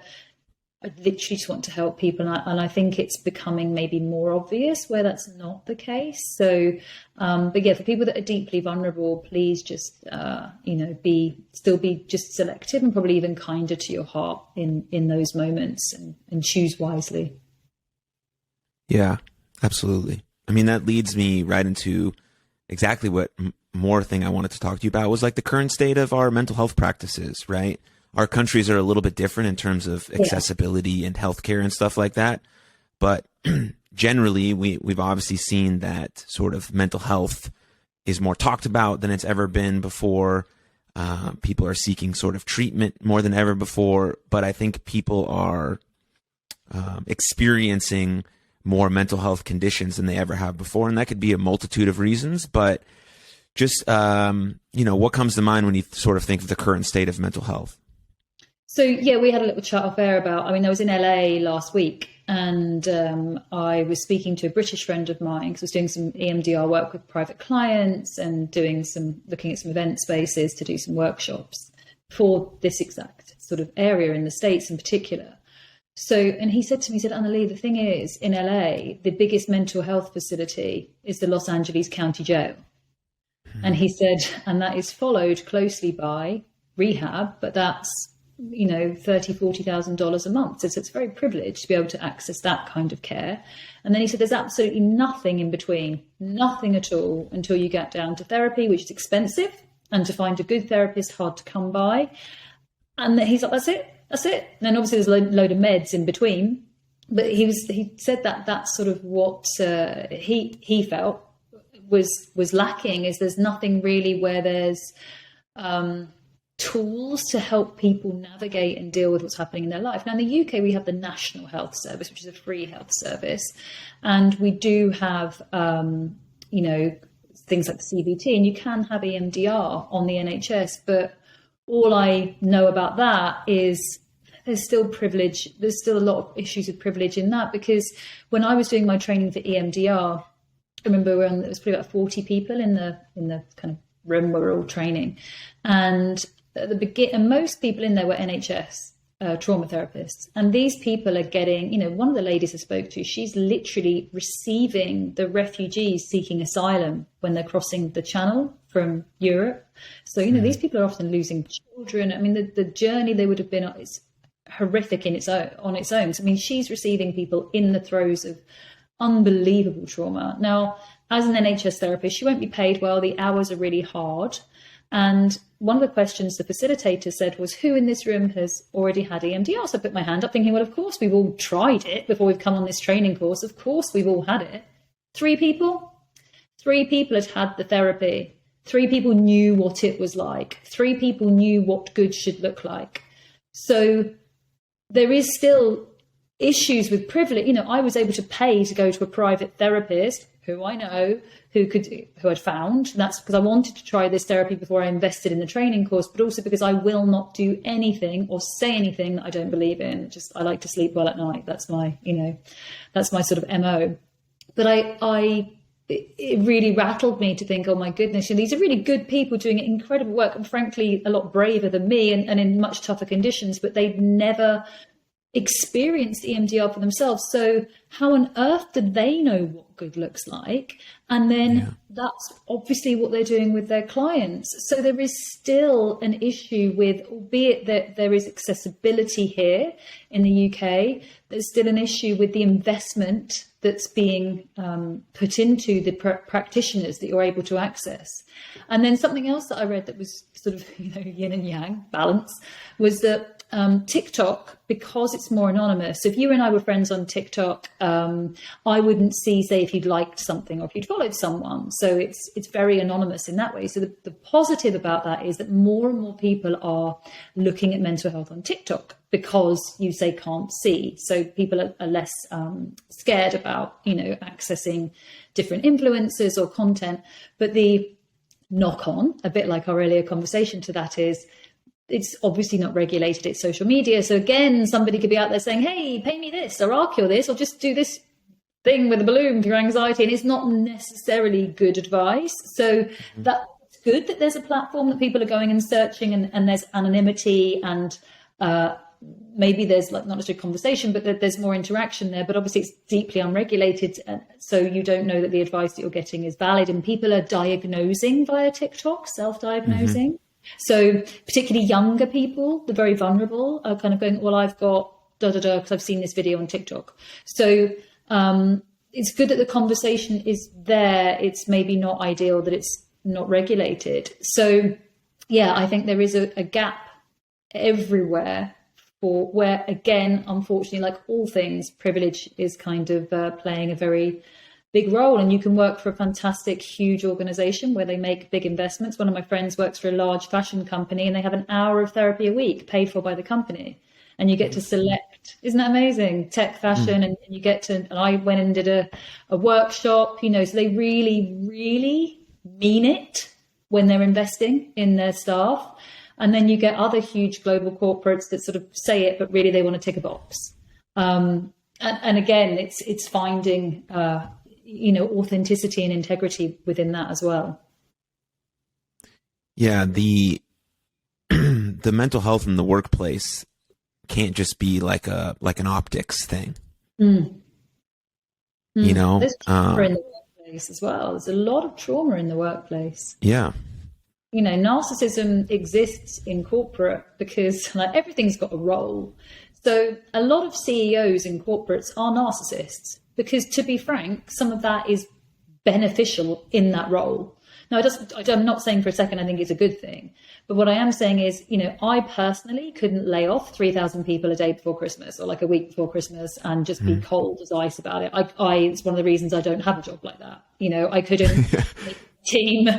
I literally just want to help people. And I think it's becoming maybe more obvious where that's not the case. So, but yeah, for people that are deeply vulnerable, please just, be just selective, and probably even kinder to your heart in those moments, and choose wisely. Yeah, absolutely. I mean, that leads me right into exactly what more thing I wanted to talk to you about was like the current state of our mental health practices, right? Our countries are a little bit different in terms of accessibility and healthcare and stuff like that. But generally, we've obviously seen that sort of mental health is more talked about than it's ever been before. People are seeking sort of treatment more than ever before. But I think people are experiencing more mental health conditions than they ever have before. And that could be a multitude of reasons. But just, what comes to mind when you sort of think of the current state of mental health? So, we had a little chat off air about, I was in LA last week, and I was speaking to a British friend of mine because I was doing some EMDR work with private clients and looking at some event spaces to do some workshops for this exact sort of area in the States in particular. So, and he said to me, Annalie, the thing is, in LA, the biggest mental health facility is the Los Angeles County Jail. And he said, and that is followed closely by rehab, but that's, $30,000-$40,000 a month. So it's very privileged to be able to access that kind of care. And then he said, there's absolutely nothing in between, nothing at all until you get down to therapy, which is expensive. And to find a good therapist, hard to come by. And he's like, that's it. And then obviously there's a load of meds in between. But he said that that's sort of what he felt was lacking, is there's nothing really where there's tools to help people navigate and deal with what's happening in their life. Now, in the UK, we have the National Health Service, which is a free health service. And we do have, things like the CBT, and you can have EMDR on the NHS. But all I know about that is there's still privilege. There's still a lot of issues with privilege in that, because when I was doing my training for EMDR, I remember it was probably about 40 people in the kind of room where we were all training. And at the beginning, most people in there were NHS trauma therapists. And these people are getting, one of the ladies I spoke to, she's literally receiving the refugees seeking asylum when they're crossing the channel from Europe. So, these people are often losing children. The journey they would have been on is horrific on its own. So, she's receiving people in the throes of unbelievable trauma. Now, as an NHS therapist, she won't be paid well. The hours are really hard. And one of the questions the facilitator said was, who in this room has already had EMDR? So I put my hand up thinking, well, of course, we've all tried it before we've come on this training course. Of course, we've all had it. 3 people had had the therapy. 3 people knew what it was like. 3 people knew what good should look like. So there is still issues with privilege. I was able to pay to go to a private therapist who I know, who I'd found. That's because I wanted to try this therapy before I invested in the training course, but also because I will not do anything or say anything that I don't believe in. I like to sleep well at night. That's my, that's my sort of MO. But it really rattled me to think, oh my goodness, these are really good people doing incredible work, and frankly, a lot braver than me and in much tougher conditions, but they'd never experienced EMDR for themselves. So how on earth do they know what good looks like? And then that's obviously what they're doing with their clients. So there is still an issue with, albeit that there is accessibility here in the UK, there's still an issue with the investment that's being put into the practitioners that you're able to access. And then something else that I read that was sort of, yin and yang, balance, was that TikTok, because it's more anonymous. So if you and I were friends on TikTok, I wouldn't see, say, if you'd liked something or if you'd followed someone. So it's very anonymous in that way. So the positive about that is that more and more people are looking at mental health on TikTok because you say can't see. So people are less scared about, accessing different influencers or content. But the knock on, a bit like our earlier conversation to that, is it's obviously not regulated. It's social media. So again, somebody could be out there saying, hey, pay me this, or I'll cure this, or just do this thing with a balloon for your anxiety. And it's not necessarily good advice. So that's good that there's a platform that people are going and searching, and there's anonymity, and maybe there's not just a conversation, but there's more interaction there. But obviously it's deeply unregulated. So you don't know that the advice that you're getting is valid. And people are diagnosing via TikTok, self-diagnosing. So particularly younger people, the very vulnerable, are kind of going, well, I've got da-da-da because I've seen this video on TikTok. So it's good that the conversation is there. It's maybe not ideal that it's not regulated. So yeah, I think there is a gap everywhere for where, again, unfortunately, like all things, privilege is kind of playing a very big role. And you can work for a fantastic, huge organization where they make big investments. One of my friends works for a large fashion company, and they have an hour of therapy a week paid for by the company. And you get to select, isn't that amazing? Tech, fashion, and you get to, and I went and did a workshop, so they really, really mean it when they're investing in their staff. And then you get other huge global corporates that sort of say it, but really they want to tick a box. And again, it's finding, authenticity and integrity within that as well. Yeah, the mental health in the workplace can't just be like an optics thing. There's trauma in the workplace as well. There's a lot of trauma in the workplace. Yeah. Narcissism exists in corporate because like everything's got a role. So a lot of CEOs in corporates are narcissists because, to be frank, some of that is beneficial in that role. Now, I'm not saying for a second I think it's a good thing, but what I am saying is, I personally couldn't lay off 3,000 people a day before Christmas or like a week before Christmas and just be cold as ice about it. It's one of the reasons I don't have a job like that. I couldn't make a team,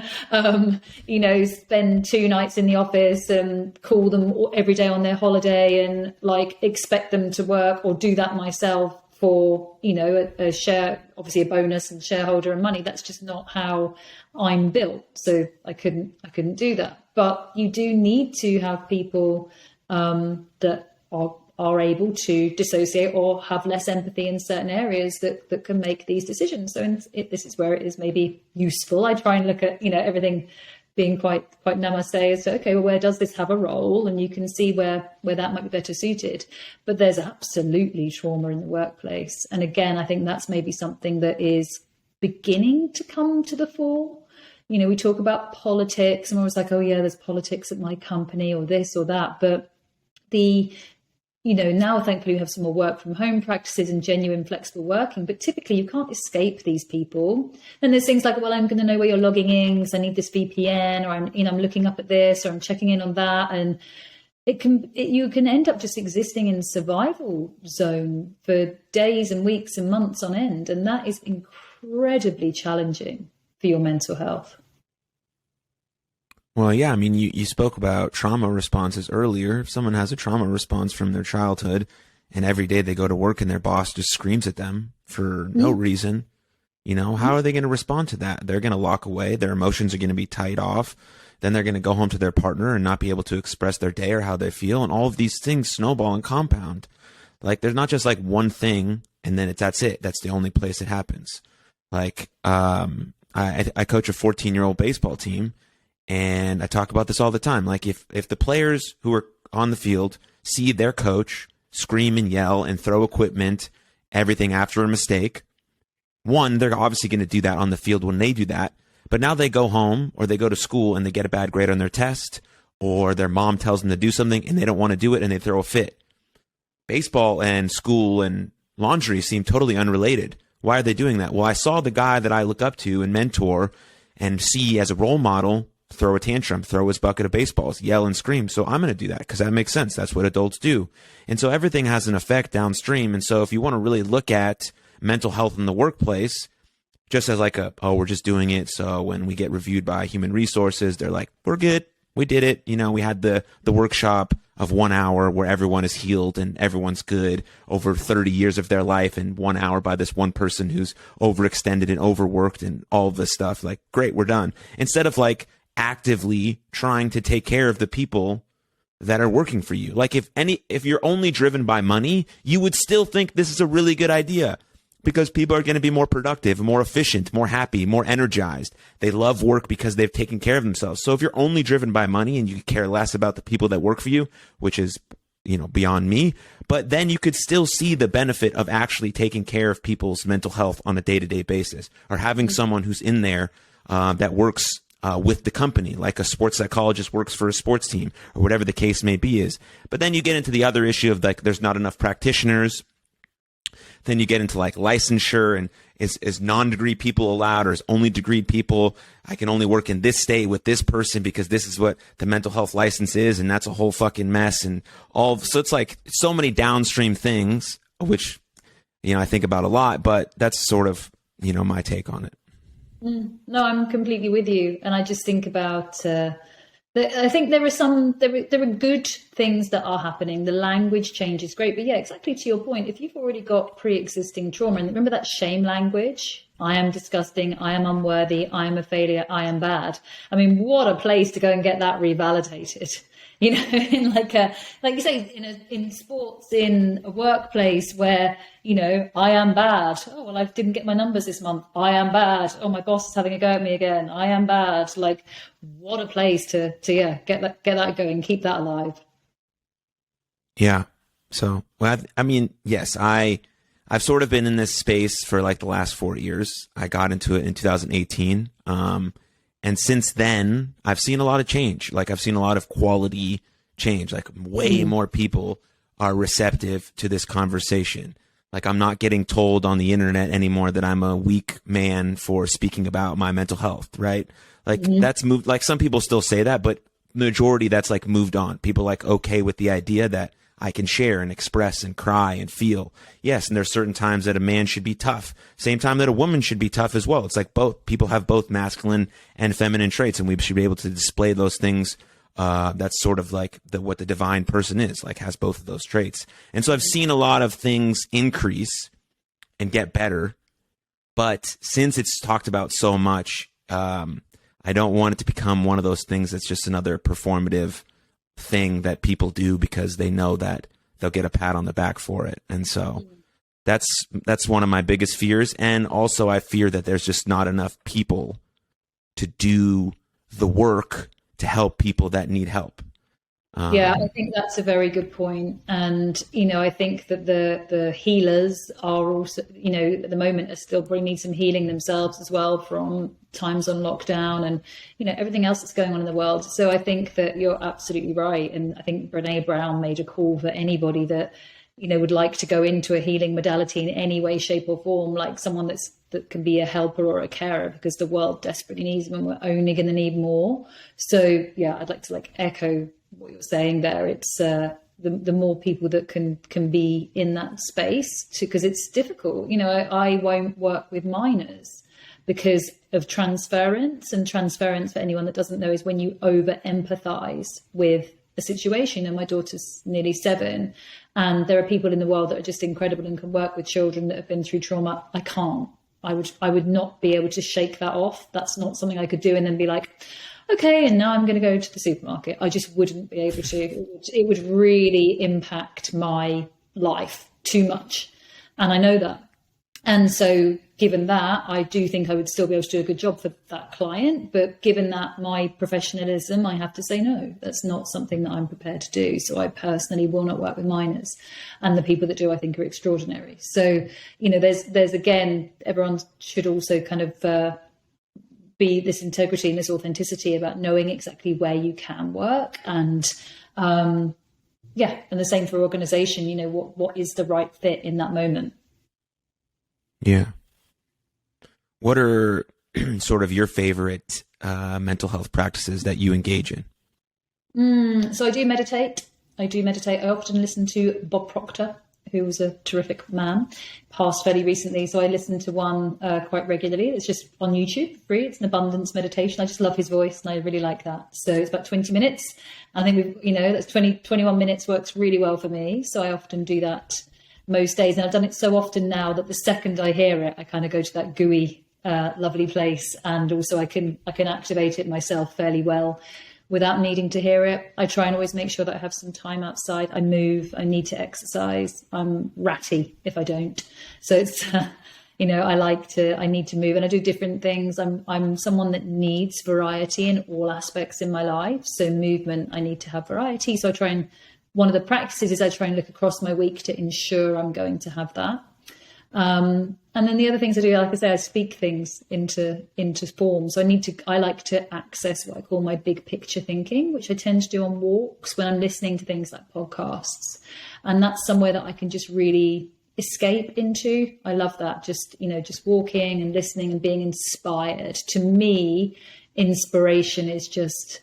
spend 2 nights in the office and call them every day on their holiday and like expect them to work or do that myself for, a share, obviously a bonus and shareholder and money. That's just not how I'm built. So I couldn't do that. But you do need to have people that are able to dissociate or have less empathy in certain areas that can make these decisions. So this is where it is maybe useful. I try and look at, everything being quite namaste as to, okay, well, where does this have a role? And you can see where that might be better suited. But there's absolutely trauma in the workplace. And again, I think that's maybe something that is beginning to come to the fore. We talk about politics and we're always like, oh yeah, there's politics at my company or this or that. But now thankfully we have some more work from home practices and genuine flexible working, but typically you can't escape these people. Then there's things like, well, I'm going to know where you're logging in because I need this VPN, or I'm looking up at this, or I'm checking in on that. And you can end up just existing in survival zone for days and weeks and months on end. And that is incredibly challenging for your mental health. Well, yeah, I mean, you spoke about trauma responses earlier. If someone has a trauma response from their childhood and every day they go to work and their boss just screams at them for no reason, how are they going to respond to that? They're going to lock away. Their emotions are going to be tied off. Then they're going to go home to their partner and not be able to express their day or how they feel. And all of these things snowball and compound. Like, there's not just like one thing and then that's it. That's the only place it happens. Like, I coach a 14-year-old baseball team. And I talk about this all the time. Like if the players who are on the field see their coach scream and yell and throw equipment, everything after a mistake, one, they're obviously going to do that on the field when they do that. But now they go home or they go to school and they get a bad grade on their test, or their mom tells them to do something and they don't want to do it and they throw a fit. Baseball and school and laundry seem totally unrelated. Why are they doing that? Well, I saw the guy that I look up to and mentor and see as a role model throw a tantrum, throw his bucket of baseballs, yell and scream. So I'm going to do that because that makes sense. That's what adults do. And so everything has an effect downstream. And so if you want to really look at mental health in the workplace, just as like we're just doing it, so when we get reviewed by human resources, they're like, we're good. We did it. We had the workshop of 1 hour where everyone is healed and everyone's good over 30 years of their life, and 1 hour by this one person who's overextended and overworked and all of this stuff. Like, great, we're done. Instead of like actively trying to take care of the people that are working for you. Like if you're only driven by money, you would still think this is a really good idea because people are going to be more productive, more efficient, more happy, more energized. They love work because they've taken care of themselves. So if you're only driven by money and you care less about the people that work for you, which is, beyond me, but then you could still see the benefit of actually taking care of people's mental health on a day-to-day basis, or having someone who's in there that works with the company, like a sports psychologist works for a sports team or whatever the case may be is. But then you get into the other issue of like, there's not enough practitioners Then you get into like licensure and is non-degree people allowed or is only degreed people? I can only work in this state with this person because this is what the mental health license is. And that's a whole fucking mess. And so it's like so many downstream things, which, I think about a lot, but that's sort of, my take on it. No, I'm completely with you. And I just think about, I think there are good things that are happening. The language change is great. But yeah, exactly to your point, if you've already got pre-existing trauma, and remember that shame language, I am disgusting, I am unworthy, I am a failure, I am bad. I mean, what a place to go and get that revalidated. In like you say, in sports, in a workplace where, I am bad. Oh, well, I didn't get my numbers this month. I am bad. Oh, my boss is having a go at me again. I am bad. Like, what a place to get that going, keep that alive. Yeah. So, well, I mean, yes, I've sort of been in this space for like the last 4 years. I got into it in 2018. And since then, I've seen a lot of change. Like I've seen a lot of quality change. Like way more people are receptive to this conversation. Like I'm not getting told on the internet anymore that I'm a weak man for speaking about my mental health, right? Like that's moved. Like some people still say that, but majority that's like moved on. People like okay with the idea that I can share and express and cry and feel. Yes, and there's certain times that a man should be tough. Same time that a woman should be tough as well. It's like both people have both masculine and feminine traits, and we should be able to display those things. That's sort of like what the divine person is, like has both of those traits. And so I've seen a lot of things increase and get better. But since it's talked about so much, I don't want it to become one of those things that's just another performative thing that people do because they know that they'll get a pat on the back for it. And so that's one of my biggest fears. And also I fear that there's just not enough people to do the work to help people that need help. Yeah, I think that's a very good point. And, I think that the healers are also, at the moment are still need some healing themselves as well from times on lockdown and, everything else that's going on in the world. So I think that you're absolutely right. And I think Brene Brown made a call for anybody that, would like to go into a healing modality in any way, shape or form, like someone that can be a helper or a carer, because the world desperately needs them and we're only going to need more. So yeah, I'd like to echo what you're saying there. It's the more people that can be in that space because it's difficult. I won't work with minors because of transference, and transference, for anyone that doesn't know, is when you over empathize with a situation. And my daughter's nearly 7, and there are people in the world that are just incredible and can work with children that have been through trauma. I can't. I would not be able to shake that off. That's not something I could do and then be like, okay, and now I'm going to go to the supermarket. I just wouldn't be able to. It would really impact my life too much. And I know that. And so given that, I do think I would still be able to do a good job for that client. But given that my professionalism, I have to say, no, that's not something that I'm prepared to do. So I personally will not work with minors. And the people that do, I think, are extraordinary. So, there's again, everyone should also kind of be this integrity and this authenticity about knowing exactly where you can work. And and the same for organization, what is the right fit in that moment. Yeah. What are sort of your favorite mental health practices that you engage in? So I do meditate. I often listen to Bob Proctor, who was a terrific man, passed fairly recently. So I listen to one quite regularly. It's just on YouTube, free. It's an abundance meditation. I just love his voice and I really like that. So it's about 20 minutes. I think that's 21 minutes works really well for me. So I often do that most days. And I've done it so often now that the second I hear it, I kind of go to that gooey, lovely place. And also I can activate it myself fairly well without needing to hear it. I try and always make sure that I have some time outside. I move, I need to exercise. I'm ratty if I don't. So it's, I need to move and I do different things. I'm someone that needs variety in all aspects in my life. So movement, I need to have variety. So one of the practices is I try and look across my week to ensure I'm going to have that. And then the other things I do, like I say, I speak things into form. So I like to access what I call my big picture thinking, which I tend to do on walks when I'm listening to things like podcasts. And that's somewhere that I can just really escape into. I love that. Just, just walking and listening and being inspired. To me, inspiration is just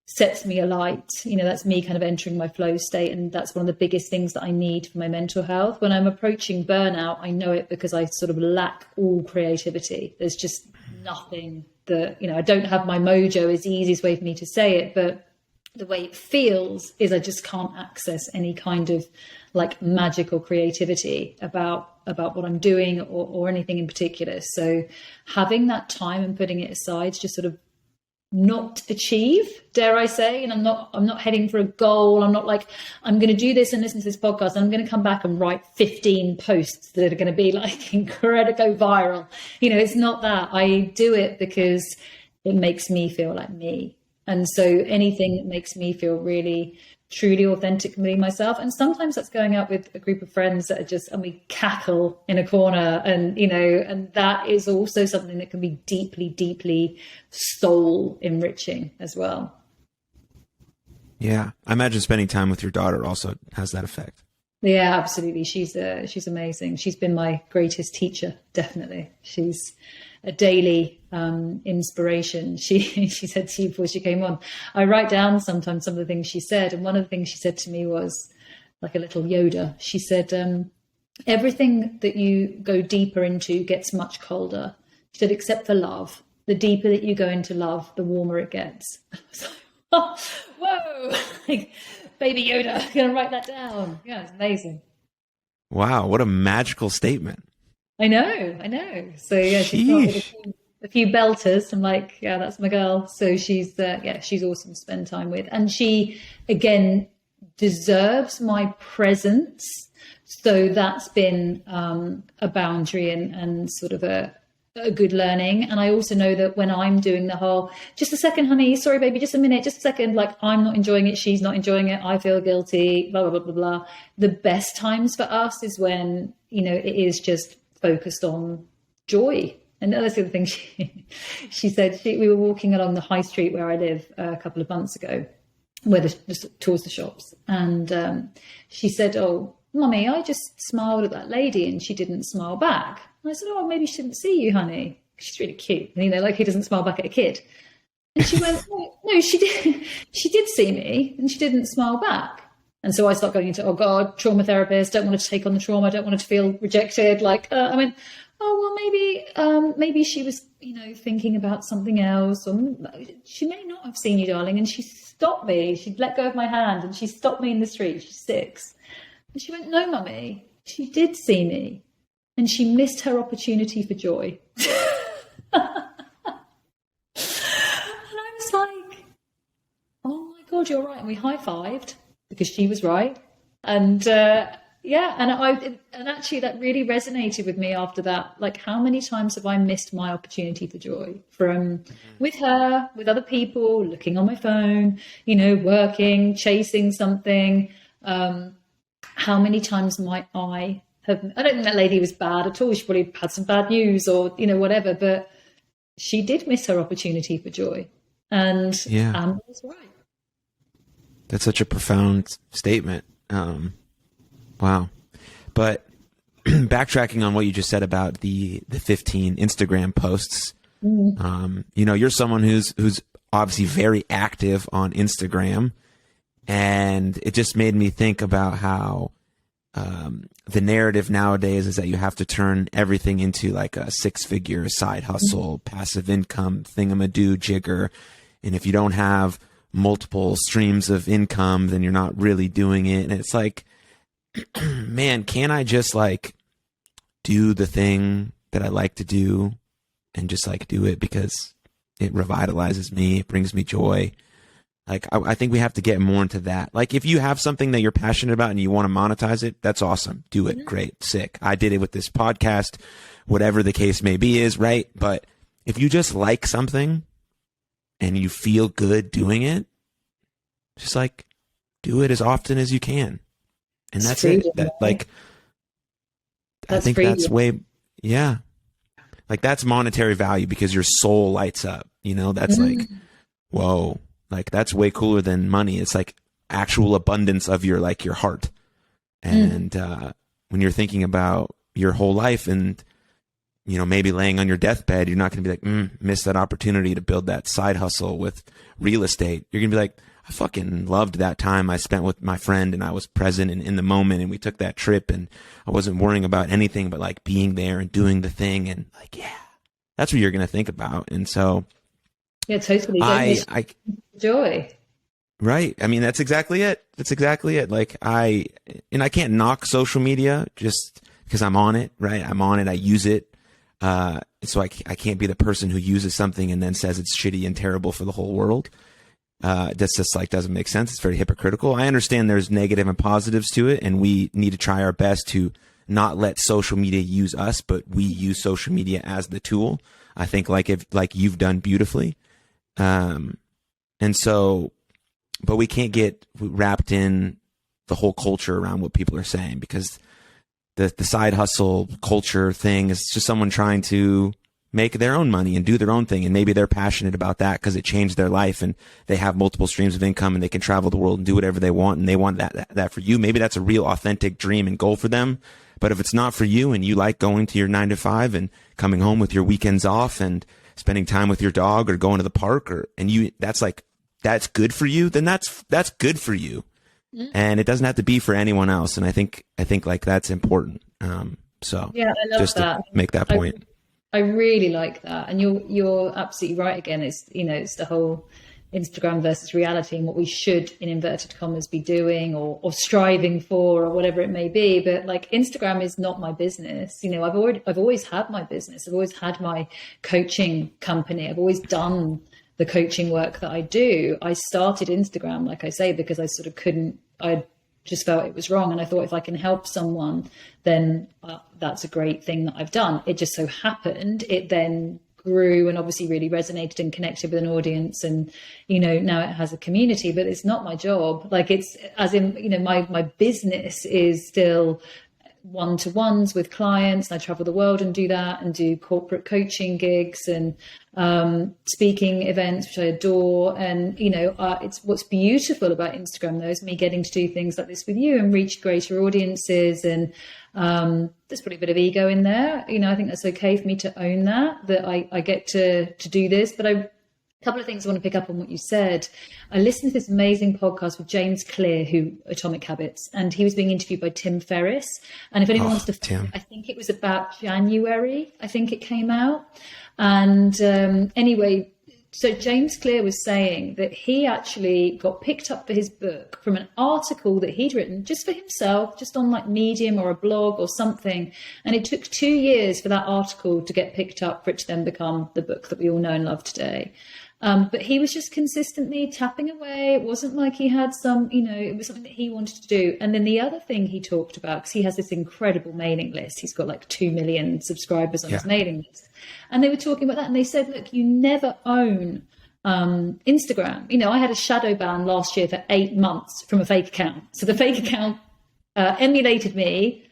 sets me alight. That's me kind of entering my flow state. And that's one of the biggest things that I need for my mental health. When I'm approaching burnout, I know it because I sort of lack all creativity. There's just nothing that, I don't have my mojo is the easiest way for me to say it, but the way it feels is I just can't access any kind of like magic or creativity about what I'm doing or anything in particular. So having that time and putting it aside to just sort of not achieve, dare I say, and I'm not heading for a goal. I'm not like, I'm going to do this and listen to this podcast and I'm going to come back and write 15 posts that are going to be like incredible, go viral. It's not that. I do it because it makes me feel like me. And so anything that makes me feel really truly authentically myself. And sometimes that's going out with a group of friends that are just, and we cackle in a corner and, and that is also something that can be deeply, deeply soul enriching as well. Yeah. I imagine spending time with your daughter also has that effect. Yeah, absolutely. She's amazing. She's been my greatest teacher. Definitely. She's a daily inspiration. She said to you before she came on, I write down sometimes some of the things she said. And one of the things she said to me was like a little Yoda. She said, everything that you go deeper into gets much colder. She said, except for love. The deeper that you go into love, the warmer it gets. I was like, oh, whoa, like, Baby Yoda, I'm going to write that down. Yeah, it's amazing. Wow, what a magical statement. I know. So yeah, she's got with a few belters. I'm like, yeah, that's my girl. So she's she's awesome to spend time with. And she, again, deserves my presence. So that's been a boundary and sort of a good learning. And I also know that when I'm doing the whole, just a second, honey, sorry, baby, just a minute, just a second, like I'm not enjoying it, she's not enjoying it, I feel guilty, blah, blah, blah, blah, blah. The best times for us is when, it is just focused on joy. And that's the other thing she said, we were walking along the high street where I live a couple of months ago, towards the shops. And she said, oh, Mummy, I just smiled at that lady and she didn't smile back. And I said, oh, maybe she didn't see you, honey. She's really cute. And, like he doesn't smile back at a kid. And she went, no, she did. She did see me and she didn't smile back. And so I start going into, oh God, trauma therapist, don't want her to take on the trauma. Don't want her to feel rejected. Like, I went, oh, well, maybe she was, thinking about something else. Or she may not have seen you, darling. And she stopped me. She'd let go of my hand and she stopped me in the street. She's 6. And she went, no, Mummy, she did see me. And she missed her opportunity for joy. And I was like, oh my God, you're right. And we high-fived because she was right. And and actually that really resonated with me after that. Like, how many times have I missed my opportunity for joy from with her, with other people, looking on my phone, working, chasing something. How many times might I don't think that lady was bad at all. She probably had some bad news or, whatever, but she did miss her opportunity for joy. And Amber was right. That's such a profound statement. Wow. But backtracking on what you just said about the 15 Instagram posts, you're someone who's obviously very active on Instagram. And it just made me think about how the narrative nowadays is that you have to turn everything into like a 6-figure side hustle, passive income, thingamadoo jigger. And if you don't have multiple streams of income, then you're not really doing it. And it's like, man, can't I just like do the thing that I like to do and just like do it because it revitalizes me, it brings me joy? Like, I think we have to get more into that. Like, if you have something that you're passionate about and you want to monetize it, that's awesome. Do it. Great. Sick. I did it with this podcast, whatever the case may be is, right? But if you just like something and you feel good doing it, just like do it as often as you can. And that's it. I think that's way, yeah. Like, that's monetary value because your soul lights up, that's like, whoa. Like, that's way cooler than money. It's like actual abundance of your heart. And when you're thinking about your whole life and, you know, maybe laying on your deathbed, you're not going to be like, missed that opportunity to build that side hustle with real estate. You're going to be like, I fucking loved that time I spent with my friend, and I was present and in the moment, and we took that trip, and I wasn't worrying about anything but like being there and doing the thing. And like, yeah, that's what you're going to think about. And so yeah, totally. I joy. Right. I mean, that's exactly it. That's exactly it. Like I can't knock social media just because I'm on it, right? I'm on it. I use it. So I can't be the person who uses something and then says it's shitty and terrible for the whole world. That's just like, doesn't make sense. It's very hypocritical. I understand there's negative and positives to it, and we need to try our best to not let social media use us, but we use social media as the tool. I think like you've done beautifully. And so, but we can't get wrapped in the whole culture around what people are saying, because the side hustle culture thing is just someone trying to make their own money and do their own thing. And maybe they're passionate about that because it changed their life, and they have multiple streams of income, and they can travel the world and do whatever they want. And they want that for you. Maybe that's a real authentic dream and goal for them. But if it's not for you, and you like going to your 9 to 5 and coming home with your weekends off and spending time with your dog or going to the park, that's good for you, then that's good for you. And it doesn't have to be for anyone else. And I think like that's important. So yeah, I love just that. To make that point. I really like that. And you're absolutely right. Again, it's the whole Instagram versus reality, and what we should, in inverted commas, be doing or striving for, or whatever it may be. But like, Instagram is not my business. You know, I've always had my business. I've always had my coaching company. I've always done the coaching work that I do. I started Instagram, like I say, because I just felt it was wrong. And I thought, if I can help someone, then that's a great thing that I've done. It just so happened it then grew and obviously really resonated and connected with an audience. And, you know, now it has a community, but it's not my job. Like, it's as in, you know, my business is still one-to-ones with clients. I travel the world and do that, and do corporate coaching gigs and speaking events, which I adore. And, you know, it's what's beautiful about Instagram, though, is me getting to do things like this with you and reach greater audiences. And there's probably a bit of ego in there. You know, I think that's okay for me to own that I get to do this. But a couple of things I want to pick up on what you said. I listened to this amazing podcast with James Clear, Atomic Habits, and he was being interviewed by Tim Ferriss. And if anyone wants to, Tim. I think it was about January, I think it came out. And anyway, so James Clear was saying that he actually got picked up for his book from an article that he'd written just for himself, just on like Medium or a blog or something. And it took 2 years for that article to get picked up, for it to then become the book that we all know and love today. But he was just consistently tapping away. It wasn't like he had some, you know, it was something that he wanted to do. And then the other thing he talked about, because he has this incredible mailing list, he's got like 2 million subscribers on his mailing list. And they were talking about that, and they said, look, you never own Instagram. You know, I had a shadow ban last year for 8 months from a fake account. So the fake account emulated me,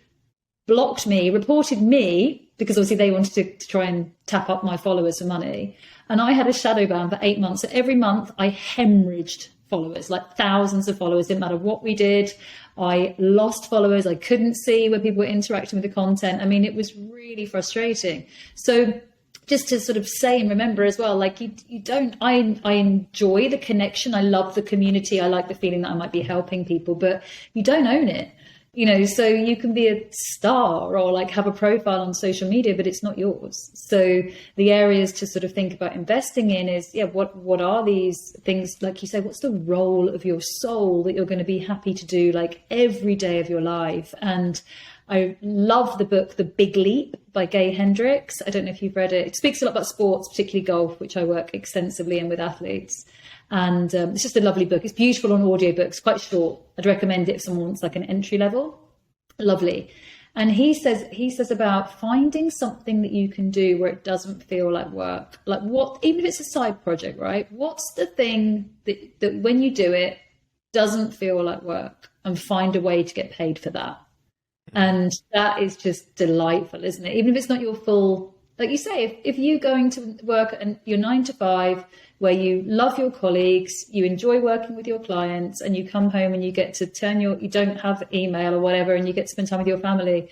blocked me, reported me, because obviously they wanted to try and tap up my followers for money. And I had a shadow ban for 8 months. So every month I hemorrhaged followers, like thousands of followers. Didn't matter what we did. I lost followers. I couldn't see where people were interacting with the content. I mean, it was really frustrating. So just to sort of say and remember as well, like you don't, I enjoy the connection. I love the community. I like the feeling that I might be helping people, but you don't own it. You know, so you can be a star or like have a profile on social media, but it's not yours. So the areas to sort of think about investing in is, what are these things? Like you say, what's the role of your soul that you're going to be happy to do like every day of your life? And I love the book, The Big Leap by Gay Hendricks. I don't know if you've read it. It speaks a lot about sports, particularly golf, which I work extensively in with athletes. And it's just a lovely book. It's beautiful on audiobooks, quite short. I'd recommend it if someone wants like an entry level. Lovely. And he says about finding something that you can do where it doesn't feel like work. Like what, even if it's a side project, right? What's the thing that when you do it doesn't feel like work, and find a way to get paid for that. And that is just delightful, isn't it? Even if it's not your full like you say, if you going to work and you're 9 to 5, where you love your colleagues, you enjoy working with your clients, and you come home and you get to you don't have email or whatever, and you get to spend time with your family,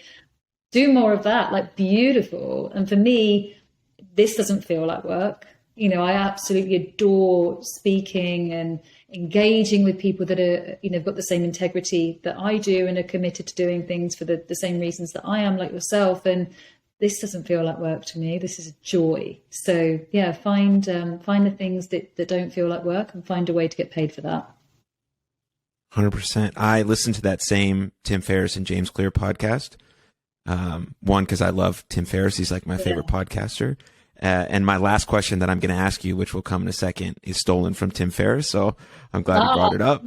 do more of that. Like, beautiful. And for me, this doesn't feel like work. You know, I absolutely adore speaking and engaging with people that are, you know, got the same integrity that I do and are committed to doing things for the same reasons that I am, like yourself. And this doesn't feel like work to me. This is a joy. So yeah, find the things that don't feel like work and find a way to get paid for that. 100%. I listened to that same Tim Ferriss and James Clear podcast. One, because I love Tim Ferriss. He's like my favorite podcaster. And my last question that I'm going to ask you, which will come in a second, is stolen from Tim Ferriss. So I'm glad you brought it up.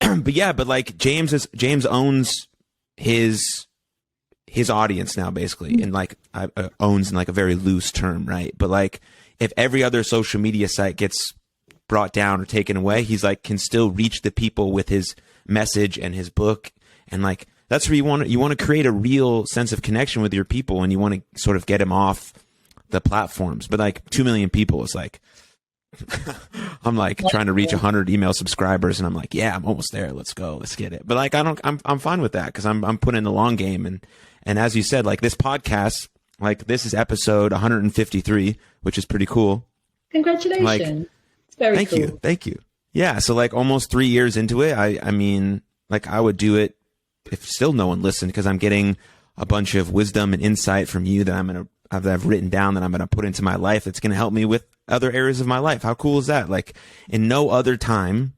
But yeah, but like James owns his audience now, basically, and like owns in like a very loose term, right? But like if every other social media site gets brought down or taken away, he's like can still reach the people with his message and his book. And like that's where you want to create a real sense of connection with your people, and you want to sort of get them off the platforms. But like 2 million people is like I'm like trying to reach 100 email subscribers, and I'm like, yeah, I'm almost there. Let's go. Let's get it. But like I'm fine with that, because I'm putting in the long game. And as you said, like this podcast, like this is episode 153, which is pretty cool. Congratulations. Like, it's very cool. Thank you. Yeah. So like almost 3 years into it, I mean, like I would do it if still no one listened, because I'm getting a bunch of wisdom and insight from you that I've written down that I'm going to put into my life. That's going to help me with other areas of my life. How cool is that? Like in no other time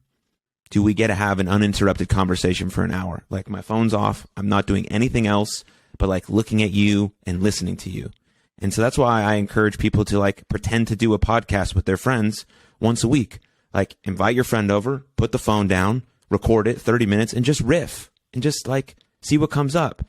do we get to have an uninterrupted conversation for an hour. Like my phone's off. I'm not doing anything else but like looking at you and listening to you. And so that's why I encourage people to like pretend to do a podcast with their friends once a week. Like invite your friend over, put the phone down, record it 30 minutes and just riff and just like see what comes up.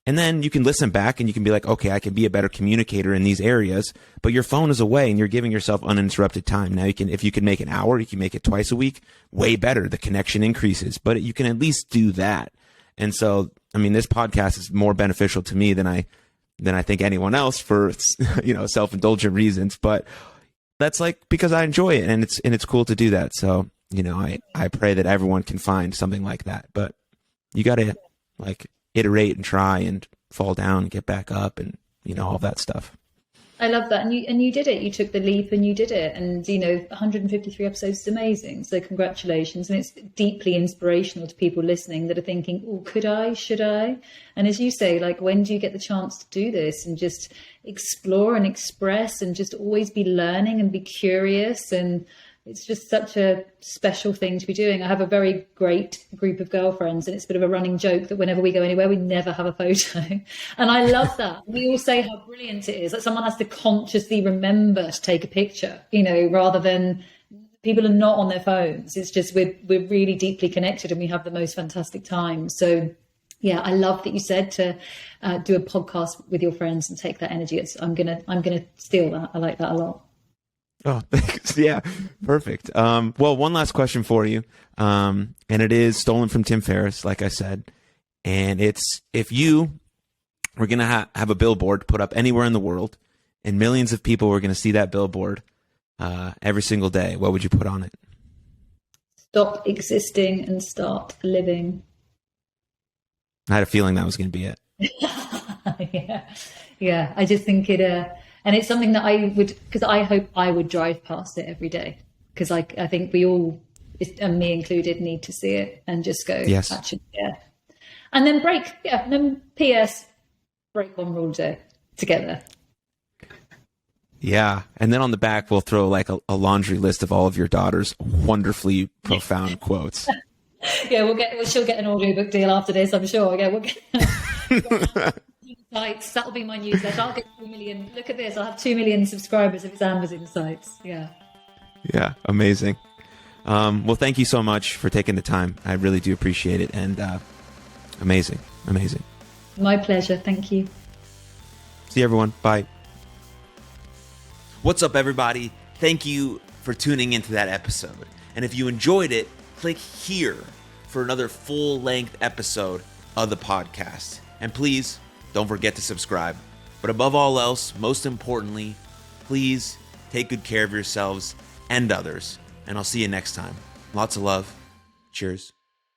And then you can listen back and you can be like, okay, I can be a better communicator in these areas, but your phone is away and you're giving yourself uninterrupted time. Now if you can make an hour, you can make it twice a week, way better. The connection increases, but you can at least do that. And so, I mean, this podcast is more beneficial to me than I think anyone else for, you know, self-indulgent reasons, but that's like because I enjoy it and it's cool to do that. So, you know, I pray that everyone can find something like that, but you got to like iterate and try and fall down and get back up and, you know, all that stuff. I love that. And you did it. You took the leap and you did it. And, you know, 153 episodes is amazing. So congratulations. And it's deeply inspirational to people listening that are thinking, oh, could I, should I? And as you say, like, when do you get the chance to do this and just explore and express and just always be learning and be curious? And it's just such a special thing to be doing. I have a very great group of girlfriends, and it's a bit of a running joke that whenever we go anywhere, we never have a photo. And I love that. We all say how brilliant it is that someone has to consciously remember to take a picture, you know, rather than people are not on their phones. It's just we're really deeply connected and we have the most fantastic time. So yeah, I love that you said to do a podcast with your friends and take that energy. I'm gonna steal that. I like that a lot. Oh, thanks. Yeah, perfect. Well, one last question for you. And it is stolen from Tim Ferriss, like I said. And it's, if you were going to have a billboard put up anywhere in the world and millions of people were going to see that billboard every single day, what would you put on it? Stop existing and start living. I had a feeling that was going to be it. Yeah. I just think it... And it's something that I would, because I hope I would drive past it every day. Because I think we all, and me included, need to see it and just go, yes. Actually, yeah. And then break, yeah. And then P.S. break one rule day together. Yeah. And then on the back, we'll throw like a laundry list of all of your daughter's wonderfully profound quotes. Yeah, she'll get an audiobook deal after this, I'm sure. Yeah, we'll get... Insights. That'll be my newsletter. I'll get 2 million. Look at this. I'll have 2 million subscribers if it's Amber's Insights. Yeah. Yeah. Amazing. Well, thank you so much for taking the time. I really do appreciate it. And amazing. My pleasure. Thank you. See everyone. Bye. What's up, everybody? Thank you for tuning into that episode. And if you enjoyed it, click here for another full-length episode of the podcast. And please, don't forget to subscribe. But above all else, most importantly, please take good care of yourselves and others. And I'll see you next time. Lots of love. Cheers.